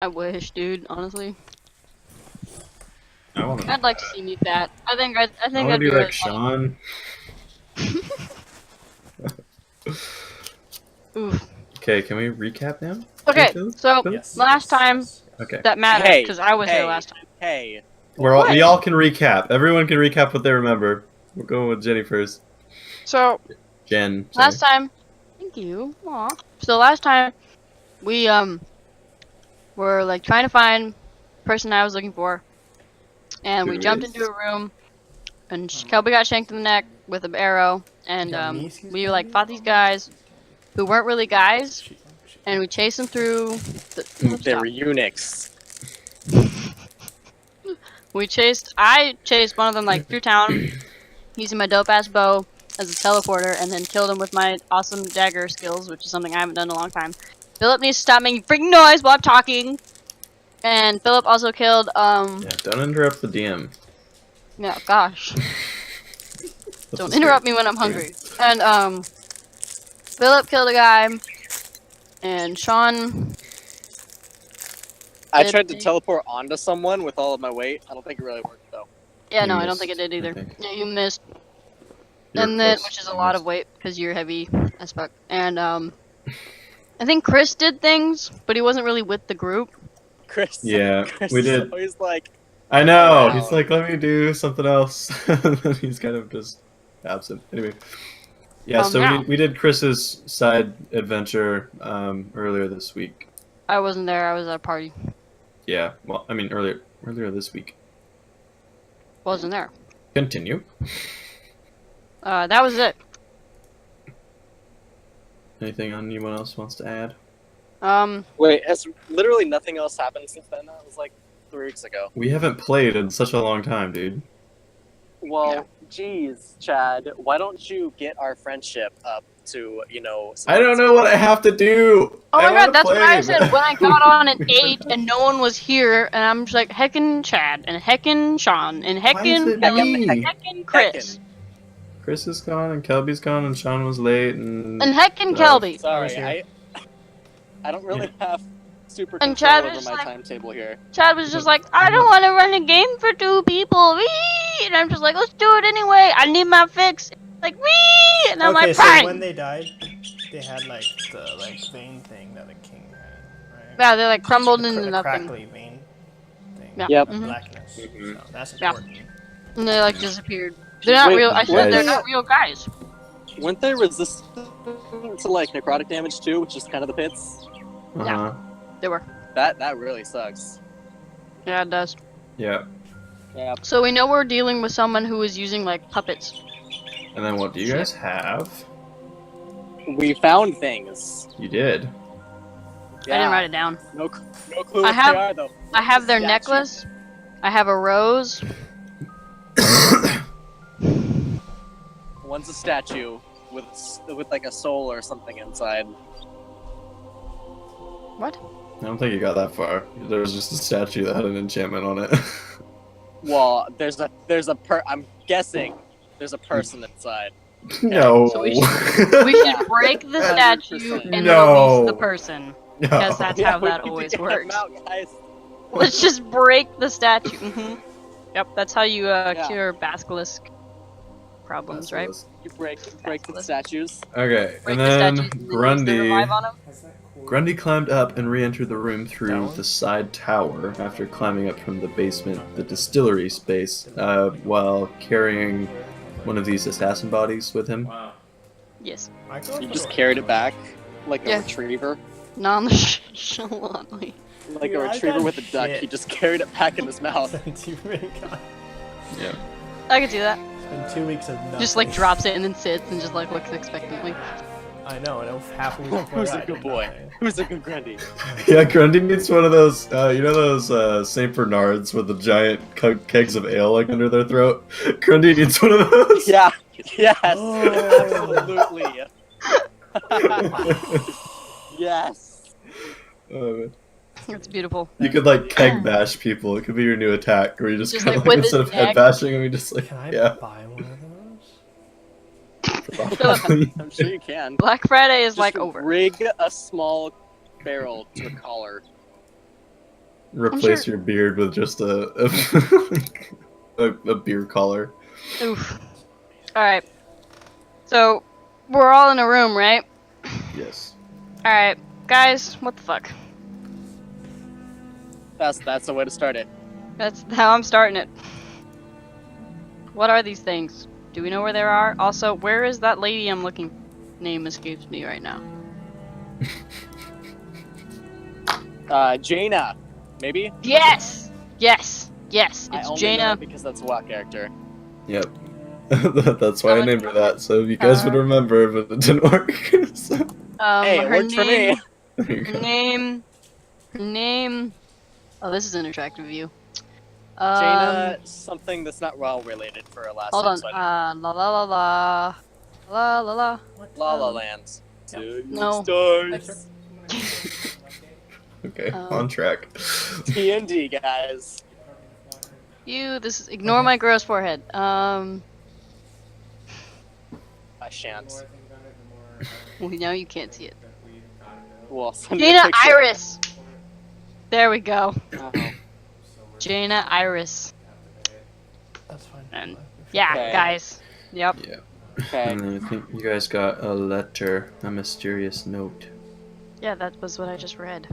I wish, dude. Honestly, I want to. I'd like to see me fat. I think I that'd want to be be really like Sean. Oof. Okay, can we recap now? Okay, so Yes. last time Okay. that matters Hey, because I was here hey, last time. hey. We all can recap. Everyone can recap what they remember. We'll go with Jenny first. So Jen. Sorry. last time, thank you. Aw. So last time we were like trying to find the person I was looking for, and we Who jumped is? into a room, and Kelby got shanked in the neck with an arrow, and we like fought these guys who weren't really guys, and we chased them through. They were eunuchs. I chased one of them like through town, using my dope ass bow as a teleporter, and then killed him with my awesome dagger skills, which is something I haven't done in a long time. Philip needs to stop making freaking noise while I'm talking. And Philip also killed Yeah, don't interrupt the DM. yeah, gosh. Don't interrupt me when I'm hungry. And Philip killed a guy, and Sean. I tried to teleport onto someone with all of my weight. I don't think it really worked though. Yeah, You no, I don't missed, think it did either. I think. Yeah, you missed. You're And then, close. which is a You lot missed. of weight because you're heavy as fuck. And I think Chris did things, but he wasn't really with the group. Chris. Yeah, Chris we is did. always like, I know. Wow. He's like, let me do something else. He's kind of just absent. Anyway. Yeah, so yeah. we did Chris's side adventure earlier this week. I wasn't there. I was at a party. Yeah, well, I mean earlier this week. Wasn't there. Continue. That was it. Anything anyone else wants to add? wait, has literally nothing else happened since then? That was like 3 weeks ago. We haven't played in such a long time, dude. Well, geez, Chad, why don't you get our friendship up to, I don't know what I have to do. Oh my god, that's what I said but- when I got on at 8 and no one was here, and I'm just like, heckin' Chad, and heckin' Sean, and Why is heckin' it Philip, me? and heckin' Chris. Chris is gone and Kelby's gone and Sean was late and And Kelby. Sorry, I don't really have super And control Chad over was my like- timetable here. Chad was just like, I don't want to run a game for 2 people, wee! And I'm just like, let's do it anyway. I need my fix. Like, wee! And I'm Okay, like, so fine. when they died, they had like the vein thing that a king had, right? Yeah, they like crumbled The into nothing. crackly vein thing. Yeah. Yep. Of blackness. Mhm. So that's Yeah. important. And they like disappeared. They're not Wait, real. I said they're guys. not real guys. Weren't they resistant to like necrotic damage too, which is kind of the pits? uh-huh. They were. That really sucks. Yeah, it does. Yeah. Yeah. So we know we're dealing with someone who is using like puppets. And then what do you guys have? We found things. You did. I didn't write it down. No clue I what have- they are though. I have their Statue. necklace. I have a rose. One's a statue with like a soul or something inside. What? I don't think you got that far. There was just a statue that had an enchantment on it. Well, I'm guessing there's a person inside. No. So we should break the statue 100%. and No. release the person. Because that's how we that need to always get works. him out, guys. Let's just break the statue. Yep, that's how you Yeah. cure basilisk problems, right? You break the Basilisk. statues. Okay, Break and the then statues and then use the Grundy. revive on 'em. Grundy climbed up and re-entered the room That through one? the side tower after climbing up from the basement, the distillery space, while carrying one of these assassin bodies with him. Wow. Yes. You just carried it back like a Yeah. retriever. Nonchalantly. Like Dude, a I retriever got with a duck. shit. He just carried it back in his mouth. Yeah. I can see that. It's been 2 weeks of nothing. Just like drops it and then sits and just like looks expectantly. I know, and it was half a week before Who's a that, good boy? nothing. Who's a good Grundy? Yeah, Grundy needs one of those, you know those St. Bernards with the giant kegs of ale like under their throat? Grundy needs one of those. Yeah. Yes. Oh. Absolutely. Yes. Oh, man. It's beautiful. You could like keg bash people. It could be your new attack, where you just, Just, kinda, like, like, with his instead of head neck. bashing, we just like Can I yeah. buy one of those? I'm sure you can. Black Friday is Just like over. rig a small barrel to a collar. replace sure- your beard with just a beer collar. Oof. Alright. So, we're all in a room, right? Yes. Alright. Guys, what the fuck? That's the way to start it. That's how I'm starting it. What are these things? Do we know where they are? Also, where is that lady I'm looking? Name escapes me right now. Jaina, maybe? Yes! Yes! Yes! I It's only know Jaina. that because that's a WoW character. Yep. That's why I named her that, so you guys would remember, but it didn't work. So, Hey, it Her worked for me. name. there you Her go. name. Her name. Oh, this is an attractive view. Jaina, something that's not well related for a last Hold on. episode. La la la la. La la la. La La Land. No. Stars. Okay, Um, on track. TND, guys. This is ignore my gross forehead. I shan't. Well, now you can't see it. Well, send me a Jaina picture. Iris. There we go. Oh. Jaina Iris. That's fine. And yeah, Okay. guys. Yep. Yeah. Okay. And then I think you guys got a letter, a mysterious note. Yeah, that was what I just read.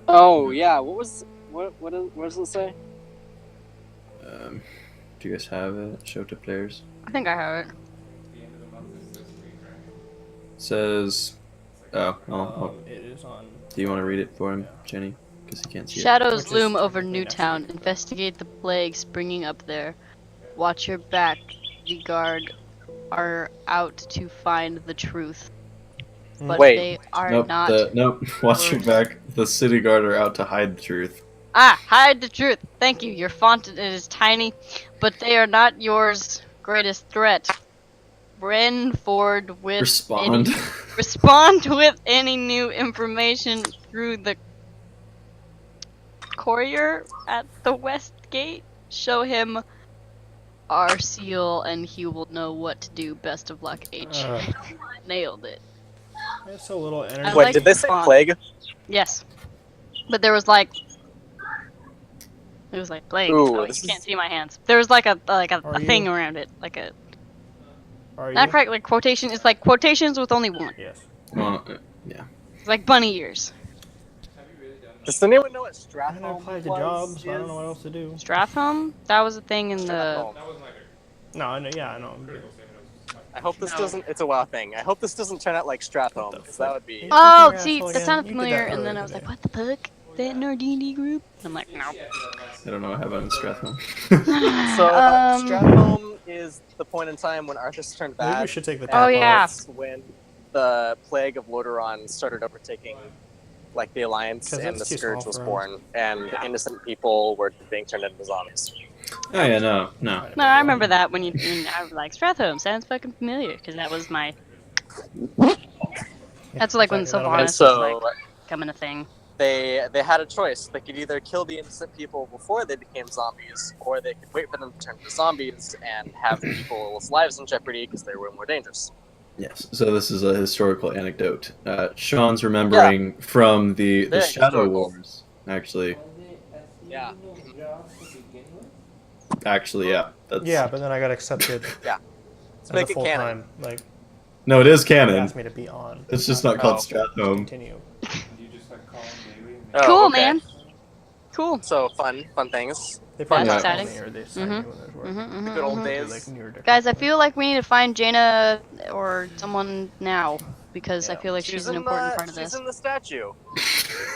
Oh yeah. What does it say? Do you guys have it? Show to players. I think I have it. It says, oh, It is on. do you want to read it for him, Jenny? Because he can't see Shadows Which is loom over technically next Newtown. week. Investigate the plague springing up there. Watch your back. The guard are out to find the truth. But Wait. they are it. Nope. not. Nope. Watch your back. The city guard are out to hide the truth. Hide the truth. Thank you. Your font is tiny, but they are not yours greatest threat. Bren Ford with Respond. respond with any new information through the courier at the west gate. Show him our seal and he will know what to do. Best of luck, H. Nailed it. I have so little energy. I Wait, like did they the say font. plague? Yes. But there was like it was like plague. Ooh, Oh, you this can't is- see my hands. There was like a Are thing you? around it. Like a Are not you? correct like quotation, it's like quotations with only one. Yes. Well, yeah. It's like bunny ears. Does anyone know what I haven't Strathholm applied to was? jobs. So I don't know what else to do. Strathholm? That was a thing in the Strathholm. No, I know. Yeah, I know. I hope this No. doesn't. It's a WoW thing. I hope this doesn't turn out like Strathholm, because that would be. Oh, Fucking see, asshole that again. sounded You did familiar, that and then earlier I was like, today. what the fuck? That in our D&D group? And I'm like, no. I don't know. I haven't in Strathmore. So Um, Strathholm is the point in time when Arthas turned Maybe we bad. should take the. Oh, and yeah. that's when the plague of Lordaeron started overtaking, like the Alliance, 'Cause and the that's too Scourge small was for born, and innocent people were being turned into zombies. Oh yeah, no. No, I remember that when I was like, Strathholm sounds fucking familiar, because that was my. That's like when Exactly, that'll Sylvanas And so was like becoming a thing. they had a choice. They could either kill the innocent people before they became zombies, or they could wait for them to turn into zombies and have people's lives in jeopardy because they were more dangerous. Yes. So this is a historical anecdote. Sean's remembering from the Very Shadow historical. Wars. Actually, Yeah. yeah. That's... Yeah, but then I got accepted Let's as a make it full canon. time. Like No, it is they canon. asked me to be on. It's just not called Oh. Strathholm. Continue. Oh, Cool, okay. man. Cool. So fun things. They probably That's call me exciting. or they sign me when there's work. Good old Mhm. days. Like newer different Guys, I stuff. feel like we need to find Jaina or someone now, because I Yeah. feel like she's an important part of She's this. in the statue.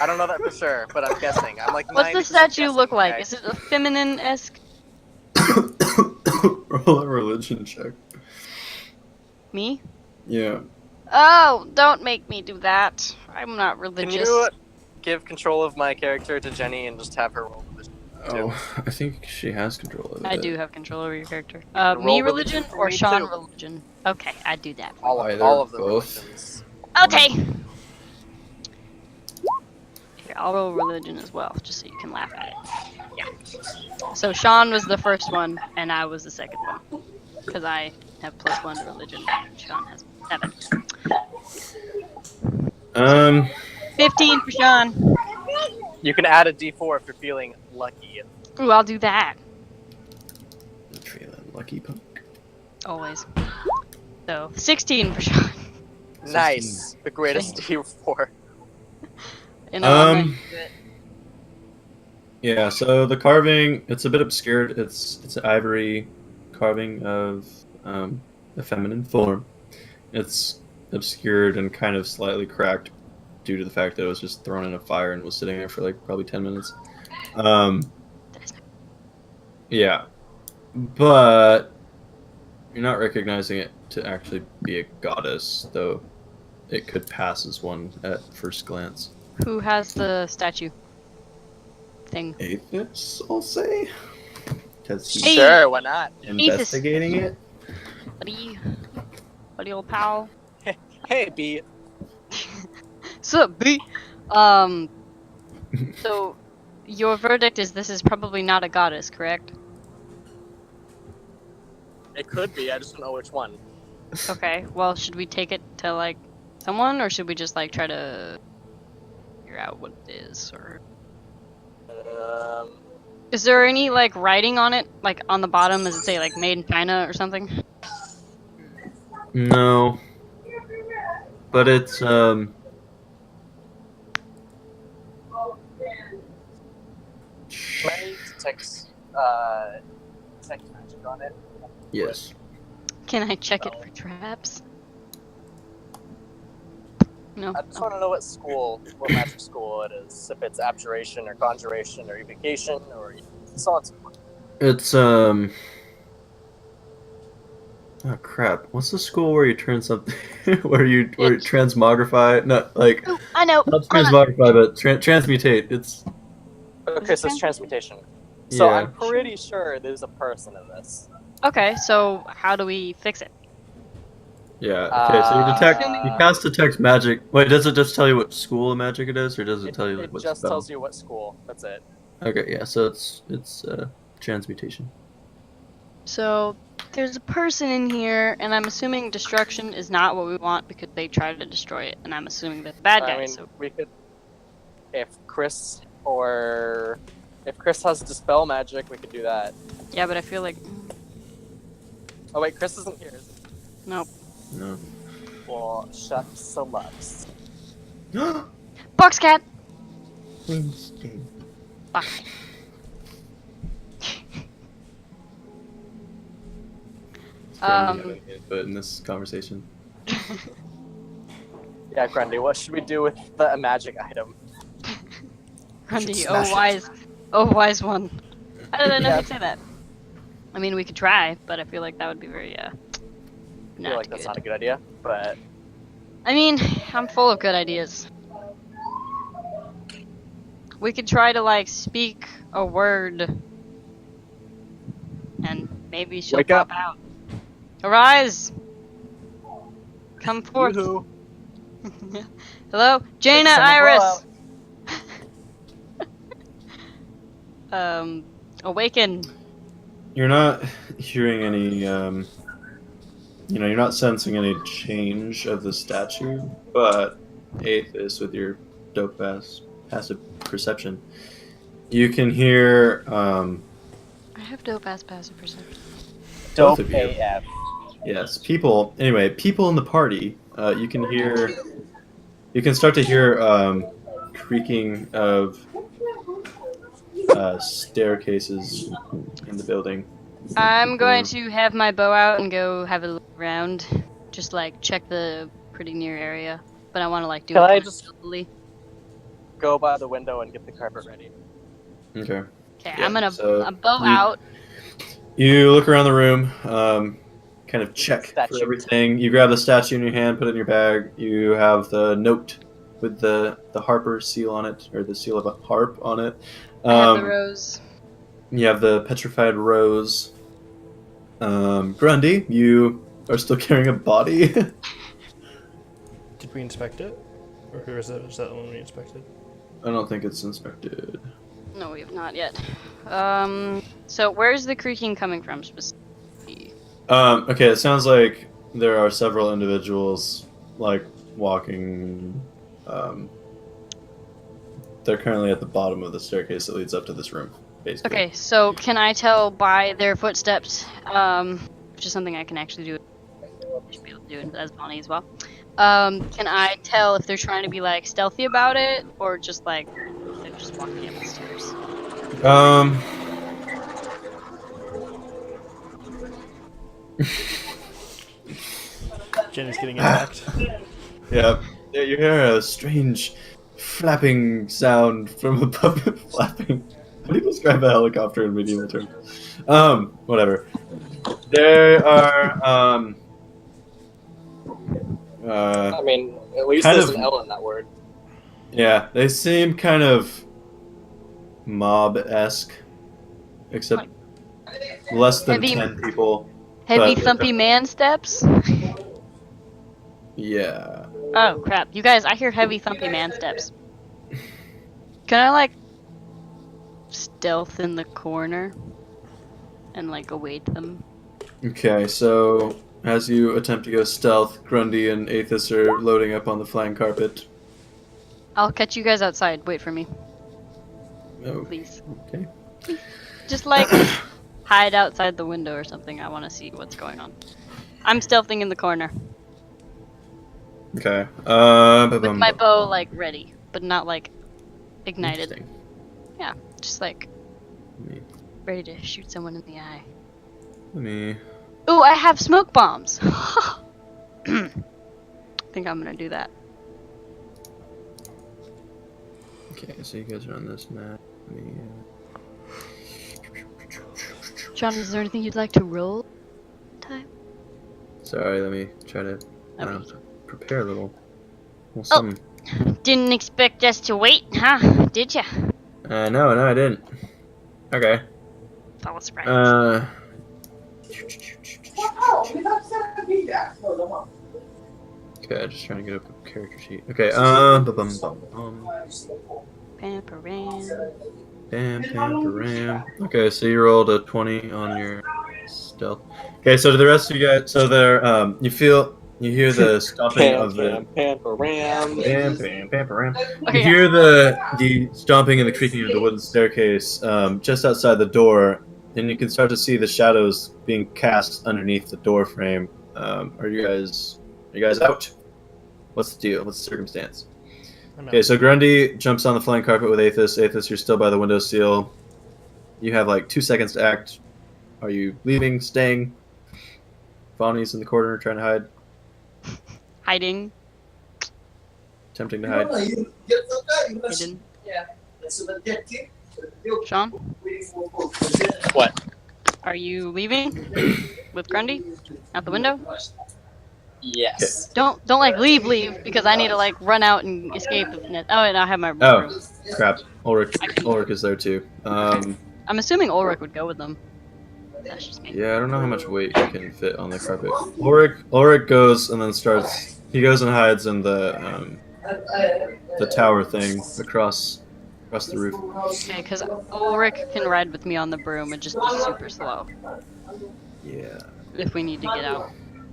I don't know that for sure, but I'm guessing. I'm like What's the 90% statue guessing, look like? okay? Is it a feminine-esque? Roll a religion check. Me? Yeah. Oh, don't make me do that. I'm not Can religious. you give control of my character to Jenny and just have her roll religion? Oh, I think she has control of it. I do have control over your character. Roll Me religion religion for or me Sean too. religion? Okay, I do that. Either, All of the both. religions. Okay. Here, I'll roll religion as well, just so you can laugh at it. Yeah. So Sean was the first one, and I was the second one, because I have +1 to religion. And Sean has 7. 15 for Sean. You can add a D4 if you're feeling lucky. Ooh, I'll do that. Feeling lucky punk. Always. So, 16 for Sean. Nice. The greatest D4. You know, I'm not Um, used to it. Yeah, so the carving, it's a bit obscured. It's an ivory carving of a feminine form. It's obscured and kind of slightly cracked due to the fact that it was just thrown in a fire and was sitting there for like probably 10 minutes. Yeah, but you're not recognizing it to actually be a goddess, though it could pass as one at first glance. Who has the statue thing? Athos, I'll say, because he's Hey. Sure, why not? investigating it. Buddy old pal. Hey, B. Sup, B? So, your verdict is this is probably not a goddess, correct? It could be, I just don't know which one. Okay, well, should we take it to, like, someone, or should we just, like, try to figure out what it is, or... Is there any, like, writing on it? Like, on the bottom, does it say, like, made in China or something? No, but it's Can I detect magic on it? yes. Can I check it for traps? No. I just want to know what magic school it is. If it's abjuration or conjuration or evocation or so on and so forth. It's oh crap! What's the school where you turn something where you transmogrify? Not like Ooh, I know. not transmogrify, but transmutate. It's Okay, so it's transmutation. So yeah. I'm pretty sure there's a person in this. Okay, so how do we fix it? Yeah. Okay. So you detect. You Uh, cast detect magic. Wait, does it just tell you what school of magic it is, or does it tell you like, It what just spell? tells you what school. That's it. Okay. Yeah. So it's transmutation. So there's a person in here, and I'm assuming destruction is not what we want because they tried to destroy it, and I'm assuming they're the bad guys. I mean, So we could, if Chris has dispel magic, we could do that. yeah, but I feel like Oh wait, Chris isn't here. Is he? nope. No. Well, shucks a lucks. Box cat. Fuck. But in this conversation. Yeah, Grundy, what should we do with the magic item? Grundy, Should oh smash it. wise one. How did I know Yeah. you'd say that? I mean, we could try, but I feel like that would be very I not feel like that's good. not a good idea, but I mean, I'm full of good ideas. We could try to like speak a word, and maybe she'll Wake pop up. out. Arise! Come forth. Yoo-hoo. Hello, Jaina Fix some Iris. Awaken. You're not hearing any, you're not sensing any change of the statue, but Aethys, with your dope ass passive perception, you can hear, I have dope ass passive perception. both Dope of you. AF. Yes, people in the party, you can start to hear, creaking of, staircases in the building. I'm going to have my bow out and go have a look around. Just like check the pretty near area. But I want to like do Can it I kinda just- stealthily. Go by the window and get the carpet ready. Okay. Okay, Yeah, I'm gonna so bow you- out. You look around the room, kind of check Statue. for everything. You grab the statue in your hand, put it in your bag. You have the note with the harper seal on it, or the seal of a harp on it. I have the rose. You have the petrified rose. Grundy, you are still carrying a body. Did we inspect it? Or is that the one we inspected? I don't think it's inspected. No, we have not yet. So where's the creaking coming from specifically? Okay, it sounds like there are several individuals, like, walking they're currently at the bottom of the staircase that leads up to this room, basically. Okay, so can I tell by their footsteps, which is something I can actually do, I should be able to do it as Bonnie as well. Can I tell if they're trying to be like stealthy about it, or just like they're just walking up the stairs? Jen is getting attacked. Yeah, you hear a strange flapping sound from above it. Flapping. How do you describe a helicopter in medieval terms? Whatever. There are, I mean, at least kind there's of- an L in that word. yeah, they seem kind of mob-esque, except less than Heavy- 10 people. Heavy, But- thumpy man steps? Yeah. Oh, crap. You guys, I hear heavy, thumpy man steps. Can I, like, stealth in the corner? And, like, await them? Okay, so as you attempt to go stealth, Grundy and Aethys are loading up on the flying carpet. I'll catch you guys outside. Wait for me, Oh, please. okay. Just, like, hide outside the window or something. I want to see what's going on. I'm stealthing in the corner. Okay. With my bow, like, ready. But not, like, ignited. Interesting. Just, like, Let me- ready to shoot someone in the eye. Let me. Ooh, I have smoke bombs! I think I'm gonna do that. Okay, so you guys are on this map. Let me, John, is there anything you'd like to roll? Time? Sorry, let me try to Okay. prepare a little. Well, Oh. some. Didn't expect us to wait, huh? Did ya? No, I didn't. Okay. That was surprised. Okay, just trying to get up a character sheet. Okay, ba-bum-bum-bum. Pam-param. Bam. Okay, so you rolled a 20 on your stealth. Okay, so to the rest of you guys, so there, you hear the stomping of the. Pam-pam-pam. Bam. Okay, You hear the stomping and the creaking of the wooden staircase just outside the door, and you can start to see the shadows being cast underneath the door frame. Are you guys out? What's the deal? What's the circumstance? I'm Okay, out. so Grundy jumps on the flying carpet with Aethys. Aethys, you're still by the windowsill. You have like 2 seconds to act. Are you leaving, staying? Bonnie's in the corner trying to hide, hiding. attempting to hide. Hidden. Sean, What? are you leaving with Grundy out the window? Yes. Don't like leave because I need to like run out and escape. Oh, and I have my Oh, room. crap. Ulrich is there too. I'm assuming Ulrich would go with them. That's just me. Yeah, I don't know how much weight you can fit on the carpet. Ulrich goes and then starts. He goes and hides in the tower thing across the roof. Okay, because Ulrich can ride with me on the broom and just be super slow Yeah. if we need to get out.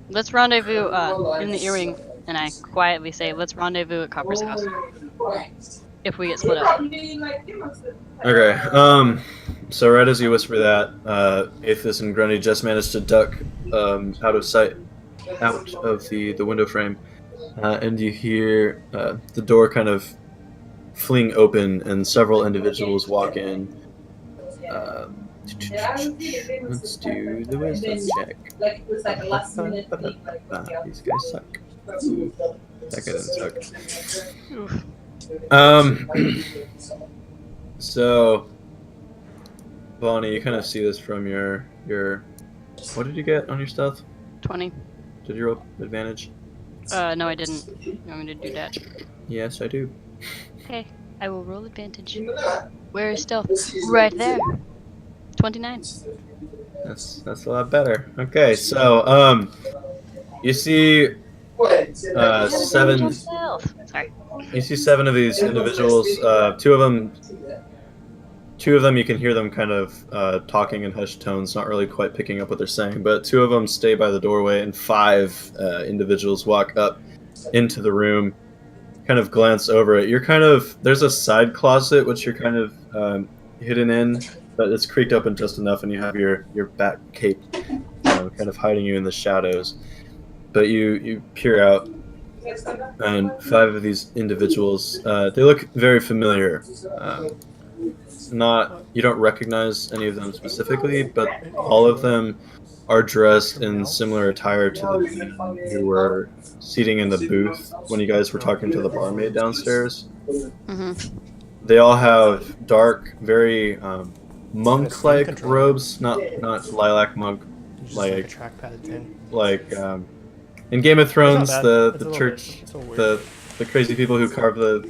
Let's rendezvous in the earring, and I quietly say, let's rendezvous at Copper's house. If we get split up. Okay. So right as you whisper that, Aethys and Grundy just managed to duck out of sight, out of the window frame, and you hear the door kind of fling open, and several individuals walk in. Let's do the wisdom check. These guys suck. That guy doesn't suck. So, Bonnie, you kind of see this from your. What did you get on your stealth? 20. Did you roll advantage? No, I didn't. You want me to do that? Yes, I do. Okay, I will roll advantage. Where is stealth? Right there. 29. That's a lot better. Okay, so you see seven. Sorry. You see 7 of these individuals. Two of them you can hear them kind of talking in hushed tones, not really quite picking up what they're saying. But 2 of them stay by the doorway, and 5 individuals walk up into the room. kind of glance over it. You're kind of there's a side closet which you're kind of hidden in, but it's creaked open just enough, and you have your back cape kind of hiding you in the shadows. But you peer out, and 5 of these individuals they look very familiar. Not you don't recognize any of them specifically, but all of them are dressed in similar attire to the men who were seating in the booth when you guys were talking to the barmaid downstairs. Mm-hmm. They all have dark, very monk-like controller. robes, not lilac monk, Just like a like trackpad thing. In Game of Thrones, bad. the It's a little church, bit- it's a little weird. the crazy people who carve the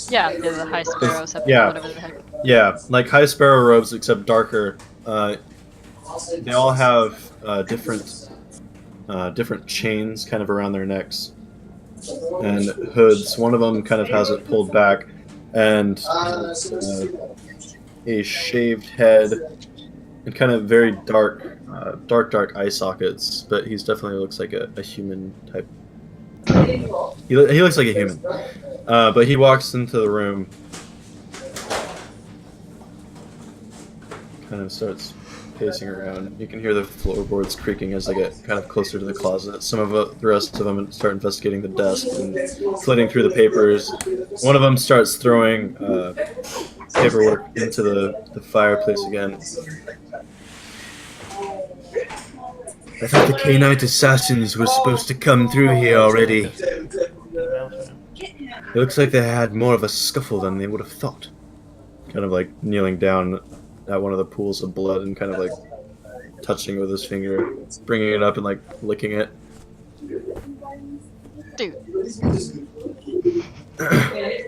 Yeah, the high sparrow, Yeah. whatever the heck. yeah, like high sparrow robes except darker. They all have different chains kind of around their necks and hoods. One of them kind of has it pulled back and a shaved head and kind of very dark eye sockets. But he's definitely looks like a human type. He looks like a human. But he walks into the room, kind of starts pacing around. You can hear the floorboards creaking as they get kind of closer to the closet. Some of the rest of them start investigating the desk and flitting through the papers. One of them starts throwing paperwork into the fireplace again. I thought the K-Night assassins were supposed to come through here already. It looks like they had more of a scuffle than they would have thought. Kind of like kneeling down at one of the pools of blood and kind of like touching with his finger, bringing it up and like licking it. Dude.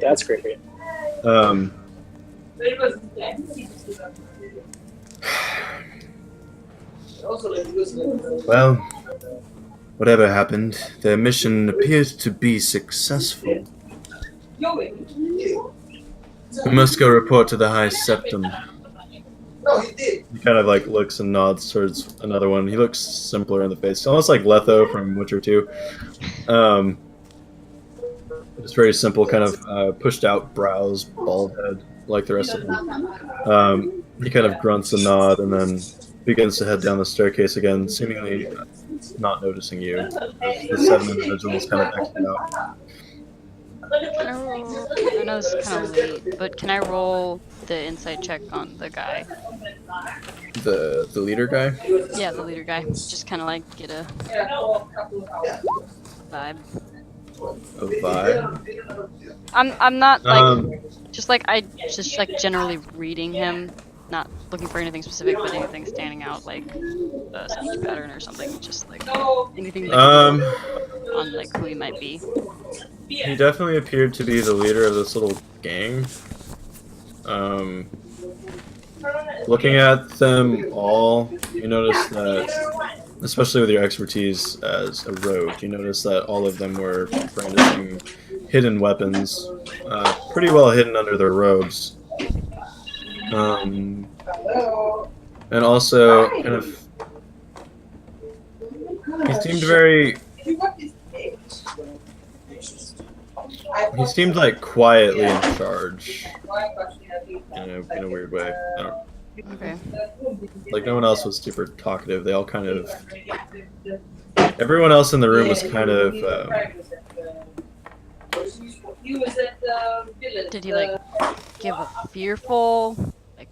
That's creepy. Well, whatever happened, their mission appears to be successful. We must go report to the High Septum. He kind of like looks and nods towards another one. He looks simpler in the face, almost like Letho from Witcher 2. Just very simple, kind of pushed out brows, bald head, like the rest of them. He kind of grunts a nod and then begins to head down the staircase again, seemingly not noticing you. The 7 individuals kind of exit out. Can I roll? I know this is kind of late, but can I roll the insight check on the guy? The leader guy? Yeah, the leader guy. Just kind of like get a vibe. A vibe? I'm not like just like generally reading him, not looking for anything specific, but anything standing out like a speech pattern or something. Just like anything that on like who he might be. He definitely appeared to be the leader of this little gang. Looking at them all, you notice that, especially with your expertise as a rogue, you notice that all of them were brandishing hidden weapons, pretty well hidden under their robes. And also, kind of, he seemed like quietly in charge, in a weird way. I don't, Okay. like no one else was super talkative. They all kind of, everyone else in the room was kind of. Did he like give a fearful? Like,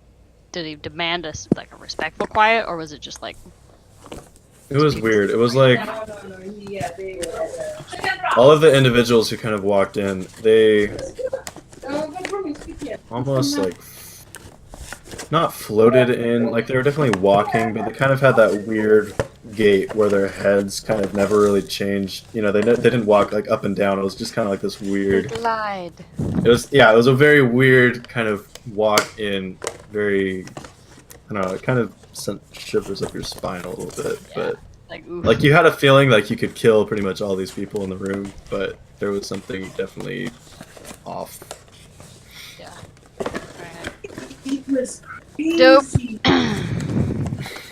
did he demand a respectful quiet, or was it just like? It was weird. It was like all of the individuals who kind of walked in, they almost like not floated in, like they were definitely walking, but they kind of had that weird gait where their heads kind of never really changed. You know, they didn't walk like up and down. It was just kind of like this weird. Lied. It was a very weird kind of walk in, very, I don't know, it kind of sent shivers up your spine a little bit, but like you had a feeling like you could kill pretty much all these people in the room, but there was something definitely off. Yeah. Dope.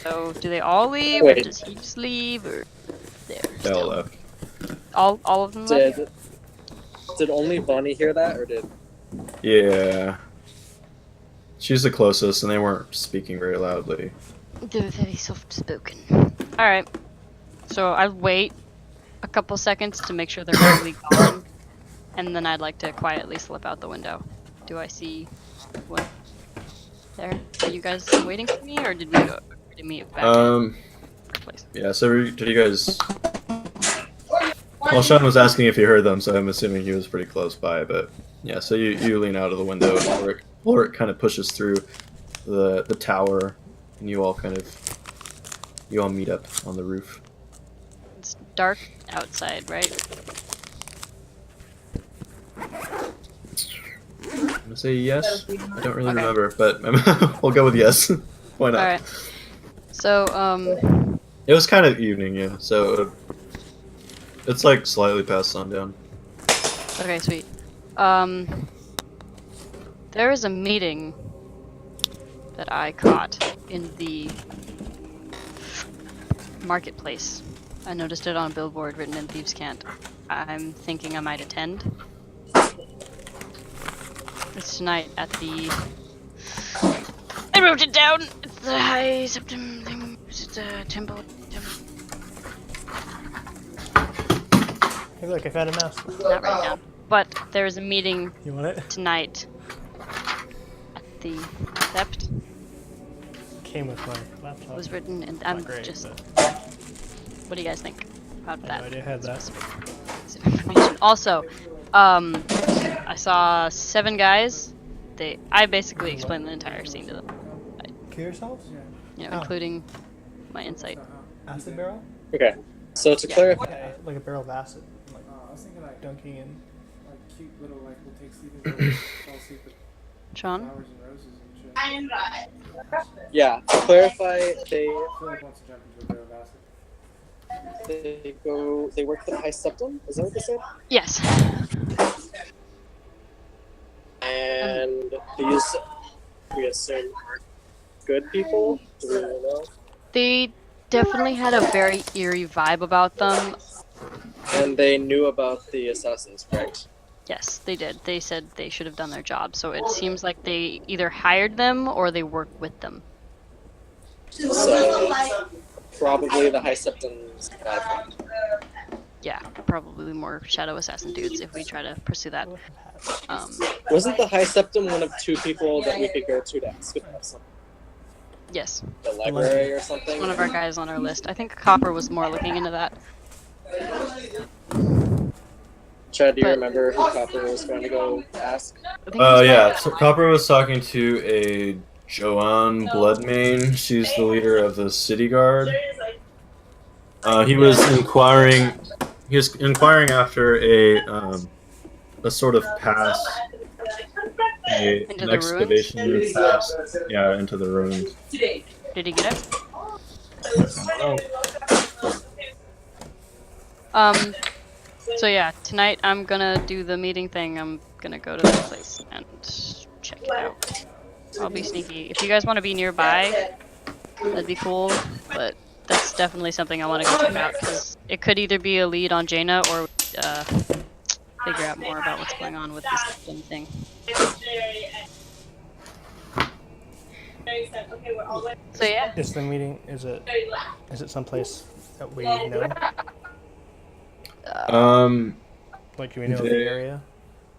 So, do they all leave, or does he just leave, or They all left. All of them left? Did only Bonnie hear that, or did? Yeah. She's the closest, and they weren't speaking very loudly. They're very soft spoken. Alright. So I wait a couple seconds to make sure they're really gone. And then I'd like to quietly slip out the window. Do I see what there? Are you guys waiting for me, or did we go to meet back in the place? Yeah, so did you guys... Well, Sean was asking if you heard them, so I'm assuming he was pretty close by, but... Yeah, so you lean out of the window, and Ulrich kind of pushes through the tower, and you all meet up on the roof. It's dark outside, right? I'm gonna say yes. I don't really remember, but we'll go with yes. Why not? Alright. So, It was kind of evening, yeah. So it's like slightly past sundown. okay, sweet. There is a meeting that I caught in the marketplace. I noticed it on a billboard written in Thieves' Cant. I'm thinking I might attend. It's tonight at the... I wrote it down! It's the High Septim thing. It's a temple. Hey, look, I found a mouse. Not right now. But there is a meeting You want it? tonight at the Sept. Came with my laptop. It was written, and Not I'm great, just... but What do you guys think about I that? had no idea I had that. Specific information. Also, I saw 7 guys. I basically explained the entire scene to them, Kill yourselves? you know, Oh. including my insight. Acid barrel? Okay. So to Yeah. clarify, Yeah, like a barrel of acid. Like I was thinking like dunking in. cute little like we'll take sleeping pills, fall asleep with Sean? flowers and roses and shit. yeah, to clarify, they Philip wants to jump into a barrel of acid. they work for the High Septum. Is that what they said? Yes. And these, we assume, are good people. Do we really know? They definitely had a very eerie vibe about them. And they knew about the assassins, correct? Yes, they did. They said they should have done their job, so it seems like they either hired them or they worked with them. So probably the High Septum's bad. Yeah, probably more Shadow Assassin dudes if we try to pursue that. Wasn't the High Septum one of 2 people that we could go to ask about something? Yes, The library or something? one of our guys on our list. I think Copper was more looking into that. Chad, do you But- remember who Copper was going to go ask? I think it was Yeah. So Copper was talking to a Joanne Bloodmane. She's the leader of the city guard. He was inquiring. He was inquiring after a sort of pass, Into an the excavation pass. Yeah, into the ruins. Did he get it? Oh. So yeah, tonight I'm gonna do the meeting thing. I'm gonna go to that place and check it out. I'll be sneaky. If you guys want to be nearby, that'd be cool, but that's definitely something I want to go check out, because it could either be a lead on Jaina or figure out more about what's going on with this thing. So yeah. Is the meeting, is it someplace that we know? Like, do we know the area?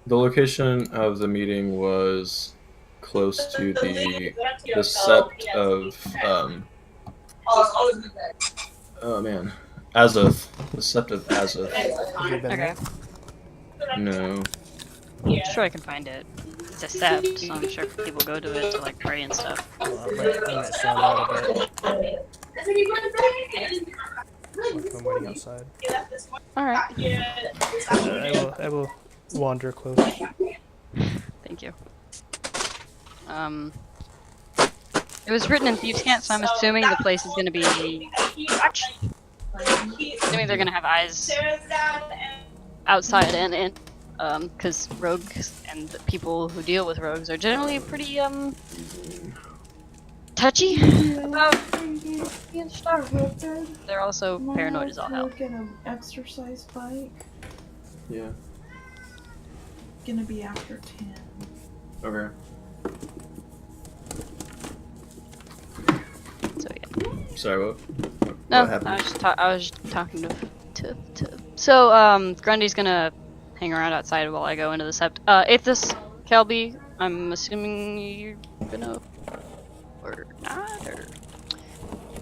The location of the meeting was close to the sept of oh man, Azoth. The sept of Azoth. Have you been Okay. there? No. I'm sure I can find it. It's a sept, so I'm sure people go to it to like pray and stuff. Well, I might stand out a bit. Like I'm waiting outside. Alright. I will wander close. Thank you. It was written in Thieves' Cant, so I'm assuming the place is gonna be watch. Assuming they're gonna have eyes outside and in. Because rogues and the people who deal with rogues are generally pretty touchy about being starved. They're also paranoid as all hell. Get an exercise bike. Yeah. gonna be after 10. Okay. So yeah. Sorry, what? No, What happened? I was just talking to. So Grundy's gonna hang around outside while I go into the sept. Aethys, Kelby, I'm assuming you're gonna or not, or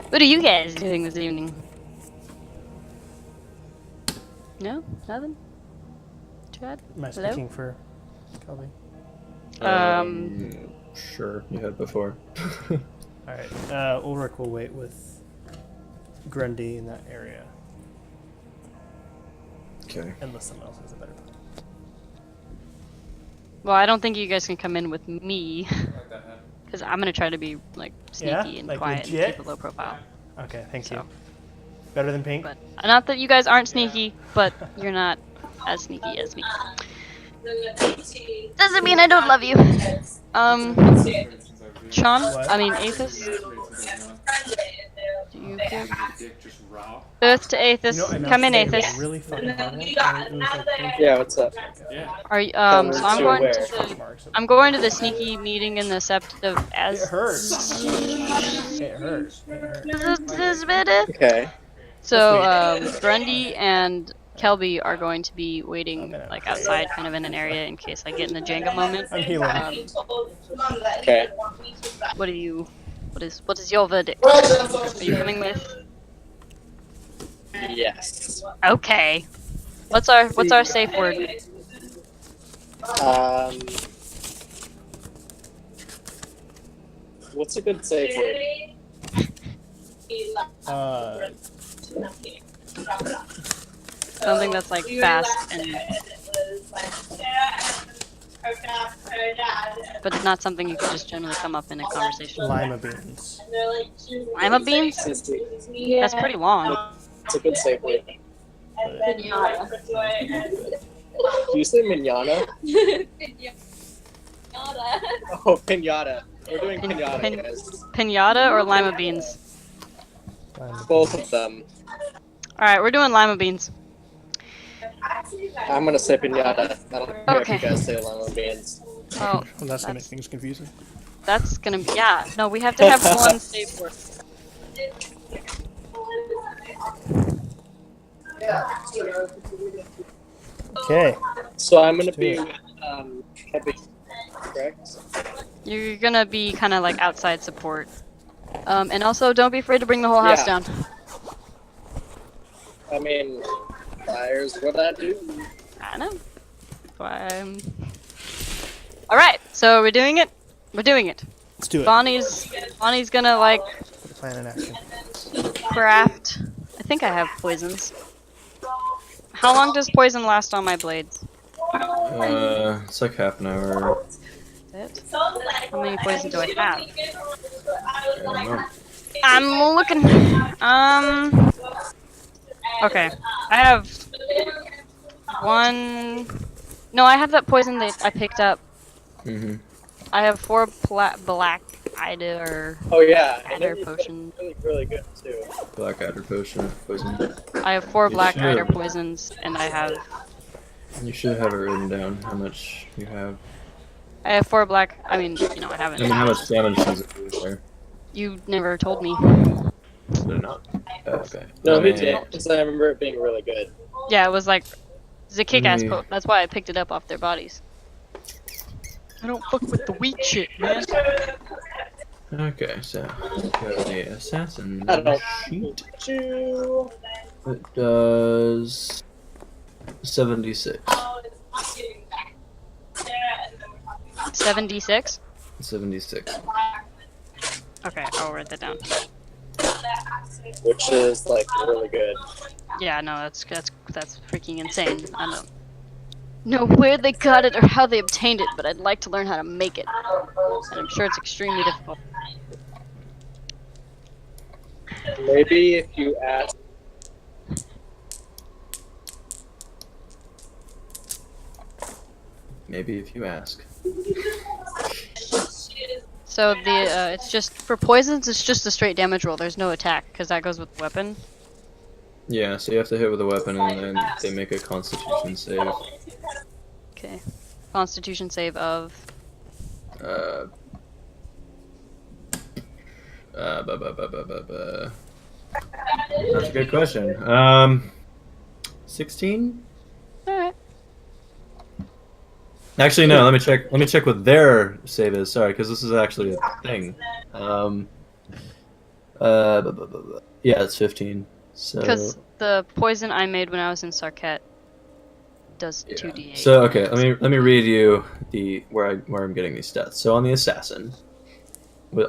what are you guys doing this evening? No, nothing. Chad. Am I Hello? speaking for Kelby? Sure, you had before. Alright, Ulrich will wait with Grundy in that area, Okay. unless someone else has a better plan. Well, I don't think you guys can come in with me, Like that head. because I'm gonna try to be like sneaky Yeah? and Like quiet legit? and keep a low profile. Okay, thank So. you. Better than Pink? But not that you guys aren't sneaky, but you're not as sneaky as me. Doesn't mean I don't love you. Sean, What? I mean Aethys, do you care? Dick just raw. Earth to Aethys, You know, I come in, must say, it was Aethys. really fucking hard one. It was like, thank you. Yeah, what's up? Yeah. Are you, Coming so I'm to going where? to Stretch the, marks. I'm going to the sneaky meeting in the Sept of It as. hurts. It hurts. It hurts. Okay. So Grundy and Kelby are going to be waiting Okay. like outside, kind of in an area, in case I get in the Jenga moment. I'm healing. Okay. What is your verdict? Are you coming with? Yes. Okay. What's our safe word? What's a good safe word? Something that's like fast and but it's not something you could just generally come up in a conversation. Lima beans. Lima beans? That's pretty long. It's a good safe word. Do you say manana? Oh, pinata. We're doing pinata, guys. Pinata or lima beans? Both of them. Alright, we're doing lima beans. I'm gonna say pinata. I don't care Okay. if you guys say lima beans. Oh, Well, that's gonna make things confusing. that's gonna be, yeah. No, we have to have one safe word. Okay. So I'm gonna be with Kevin, correct? You're gonna be kind of like outside support. And also, don't be afraid to bring the whole house Yeah. down. I mean, fires what I do. I know. Alright, so we're doing it? We're doing it. Let's do it. Bonnie's gonna like Put the plan in action. craft. I think I have poisons. How long does poison last on my blades? It's like half an hour. Is it? How many poisons do I have? I don't know. I'm looking. Okay. I have one. No, I have that poison that I picked up. I have 4 black Ida or Oh yeah, and Adder then potion. really, really good too. Black adder potion poison. I have 4 You black should. Ida poisons, and I have You should have it written down how much you have. 4 black. I mean, you know, I haven't. I mean, how much damage does it do there? You never told me. Did it not? Oh, okay. No, he did, because I remember it being really good. Yeah, it was like it's a kick-ass Mm. poke. That's why I picked it up off their bodies. I don't fuck with the weak shit, man. Okay, so go the assassin I don't sheet. you. It does 76. 76. 76. Okay, I'll write that down. Which is like really good. Yeah, no, that's freaking insane. I don't know where they got it or how they obtained it, but I'd like to learn how to make it. And I'm sure it's extremely difficult. Maybe if you ask. Maybe if you ask. So the it's just for poisons. It's just a straight damage roll. There's no attack because that goes with weapon. Yeah, so you have to hit with a weapon and then they make a constitution save. Okay. Constitution save of. Uh, bu- bu- bu- bu- bu- bu. That's a good question. 16? Alright. Actually, no. Let me check. Let me check what their save is. Sorry, because this is actually a thing. Yeah, it's 15. So. Because the poison I made when I was in Sarket does Yeah. 2d8. So okay, let me read you the where I'm getting these stats. So on the assassin,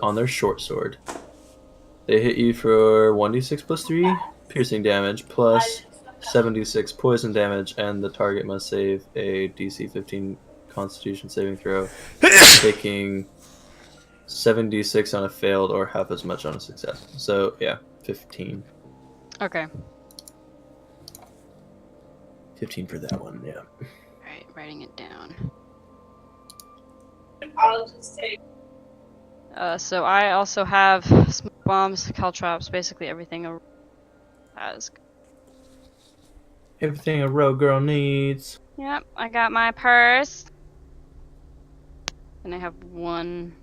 on their short sword, they hit you for 1d6 plus 3 piercing damage plus 76 poison damage, and the target must save a DC 15 Constitution saving throw, taking 7d6 on a failed or half as much on a success. So yeah, 15. Okay. 15 for that one. Yeah. Alright, writing it down. I'll just take. So I also have smoke bombs, caltrops, basically everything a has. Everything a rogue girl needs. Yep, I got my purse. And I have one.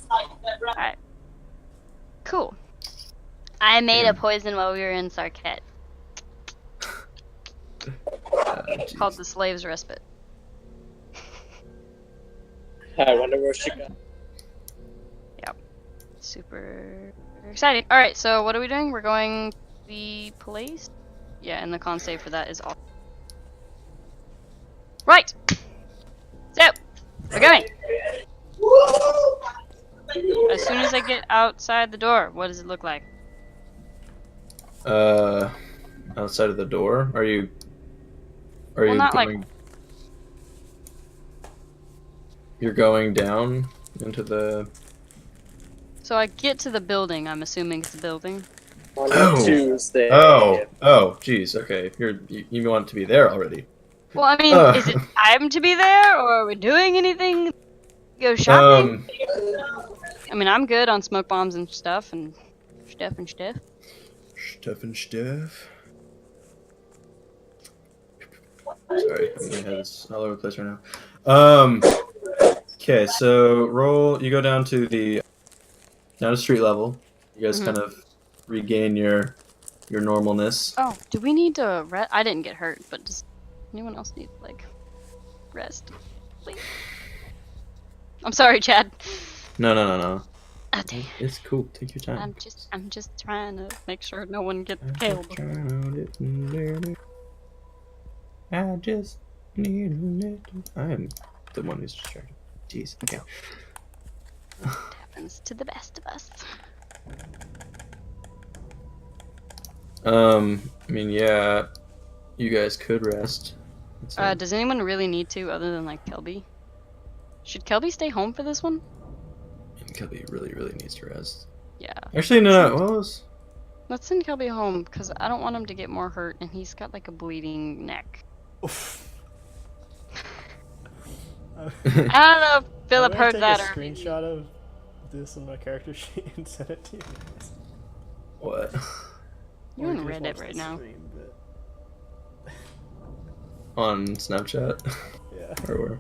Alright. Cool. I made a poison while we were in Sarket. Called the Slave's Respite. I wonder where she got. Super exciting. Alright, so what are we doing? We're going to the place? Yeah, and the con save for that is all. Right! So, we're going! As soon as I get outside the door, what does it look like? Outside of the door? Are you Well, not like- going? You're going down into the. So I get to the building, I'm assuming it's the building. On Oh. Tuesday. Geez. Okay, you want to be there already. Well, I mean, is it time to be there, or are we doing anything? Go shopping? I mean, I'm good on smoke bombs and stuff, and stuff and stuff. Stuff. Sorry, I'm gonna have this all over the place right now. Okay, so roll. You go down to street level. You guys kind of regain your normalness. Oh, do we need to rest? I didn't get hurt, but does anyone else need, like, rest? Please? I'm sorry, Chad. No. Oh, dang. It's cool. Take your time. I'm just trying to make sure no one gets killed. I just need a little. I am the one who's distracted. Jeez. Okay. Happens to the best of us. I mean, yeah, you guys could rest. Does anyone really need to, other than, like, Kelby? Should Kelby stay home for this one? Kelby really needs to rest. Yeah. Actually, no. What was? Let's send Kelby home, because I don't want him to get more hurt, and he's got, like, a bleeding neck. I don't know if Philip heard that Take a or... screenshot of this on my character sheet and send it to you. What? You're Or on you can just Reddit watch right the now. stream, but- On Snapchat? Yeah. Or where?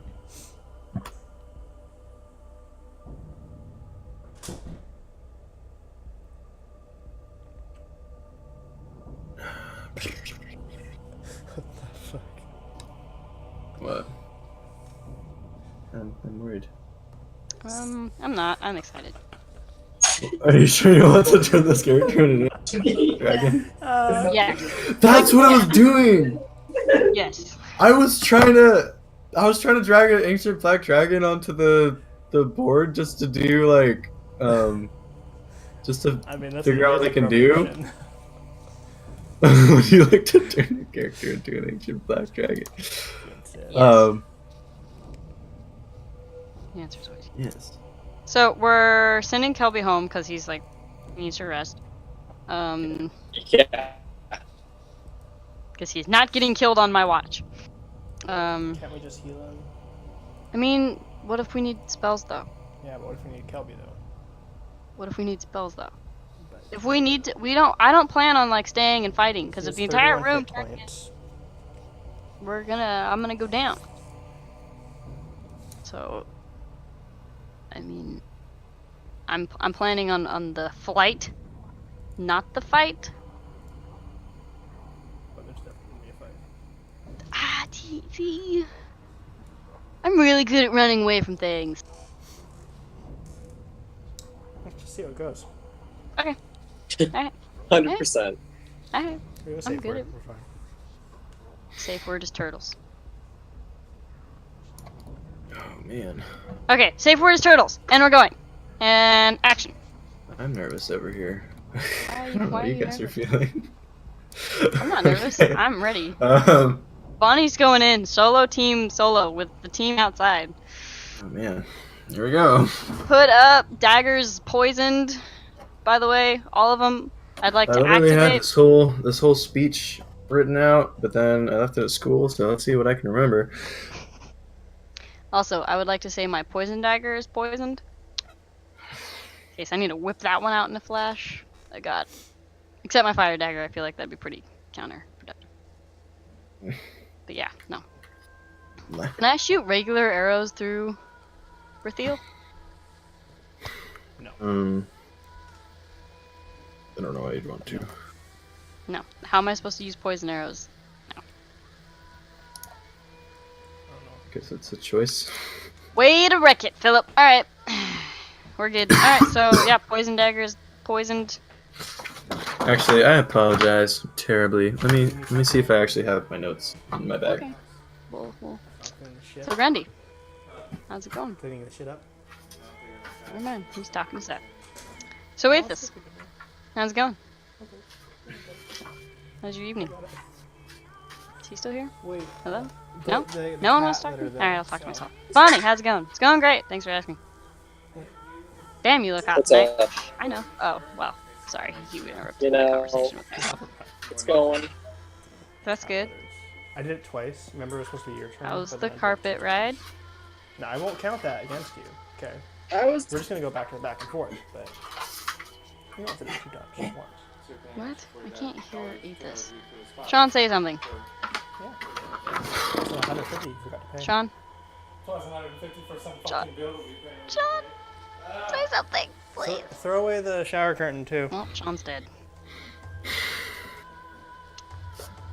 What the fuck? What? I'm worried. I'm not. I'm excited. Are you sure you want to turn this character into a dragon? Yeah. That's what I was doing! Yes. I was trying to drag an ancient black dragon onto the board just to do like just to I mean, that's figure out what a they can do. proposition. Would you like to turn your character into an ancient black dragon? Yes. The answer's always Yes. So we're sending Kelby home because he's like he needs to rest. Yeah. Because he's not getting killed on my watch. Can't we just heal him? I mean, what if we need spells though? Yeah, but what if we need Kelby though? What if we need spells though? But If we need to, I don't plan on like staying and fighting because if he the has entire 31 room hit turns, points. I'm gonna go down. So, I mean, I'm planning on the flight, not the fight. But there's definitely gonna be a fight. Ah, TV. I'm really good at running away from things. Let's just see how it goes. Okay. Alright. 100%. Alright. We're gonna I'm save good word. at- We're fine. Safe word is turtles. Oh man, Okay, safe word is turtles. And we're going. And action. I'm nervous over here. Why- I don't know why how are you you guys nervous? are feeling. I'm not nervous. Okay. I'm ready. Um. Bonnie's going in. Solo team solo with the team outside. Oh man, here we go. Put up. Daggers poisoned. By the way, all of them. I'd like I to literally had activate. this whole speech written out, but then I left it at school, so let's see what I can remember. Also, I would like to say my poison dagger is poisoned. In case I need to whip that one out in a flash. I got. Except my fire dagger, I feel like that'd be pretty counterproductive. But yeah, no. Can I shoot regular arrows through Rathiel? I don't know why you'd want to. No. How am I supposed to use poison arrows? Guess it's a choice. Way to wreck it, Philip. Alright. We're good. Alright, so yeah, poison dagger is poisoned. Actually, I apologize terribly. Let me see if I actually have my notes in my bag. Okay. Well, Cleaning the shit. so Randy, how's it going? Cleaning the shit up. Never mind. He's talking to Seth. So Aethys, how's it going? How's your evening? Is he still here? Wait. Hello? the- No? the No one cat wants to that talk are to me? there. Alright, I'll talk to myself. Bonnie, how's it going? It's going great. Thanks for asking. Damn, you look hot What's tonight. up? I know. Oh, well. Sorry. You interrupted You my know, conversation with myself. It's going. That's good. I did it twice. Remember, it was supposed to be your turn. That was but the then I did it carpet twice. ride. No, I won't count that against you. Okay. I was. We're just gonna go back and forth, but you don't have to do 2 times, just once. What? I can't hear Aethys. Sean, say something. Yeah. So 150 you forgot to pay. Sean? Plus 150 for some John. fucking bill that we pay. Sean! Say something, please. Throw away the shower curtain too. Well, Sean's dead.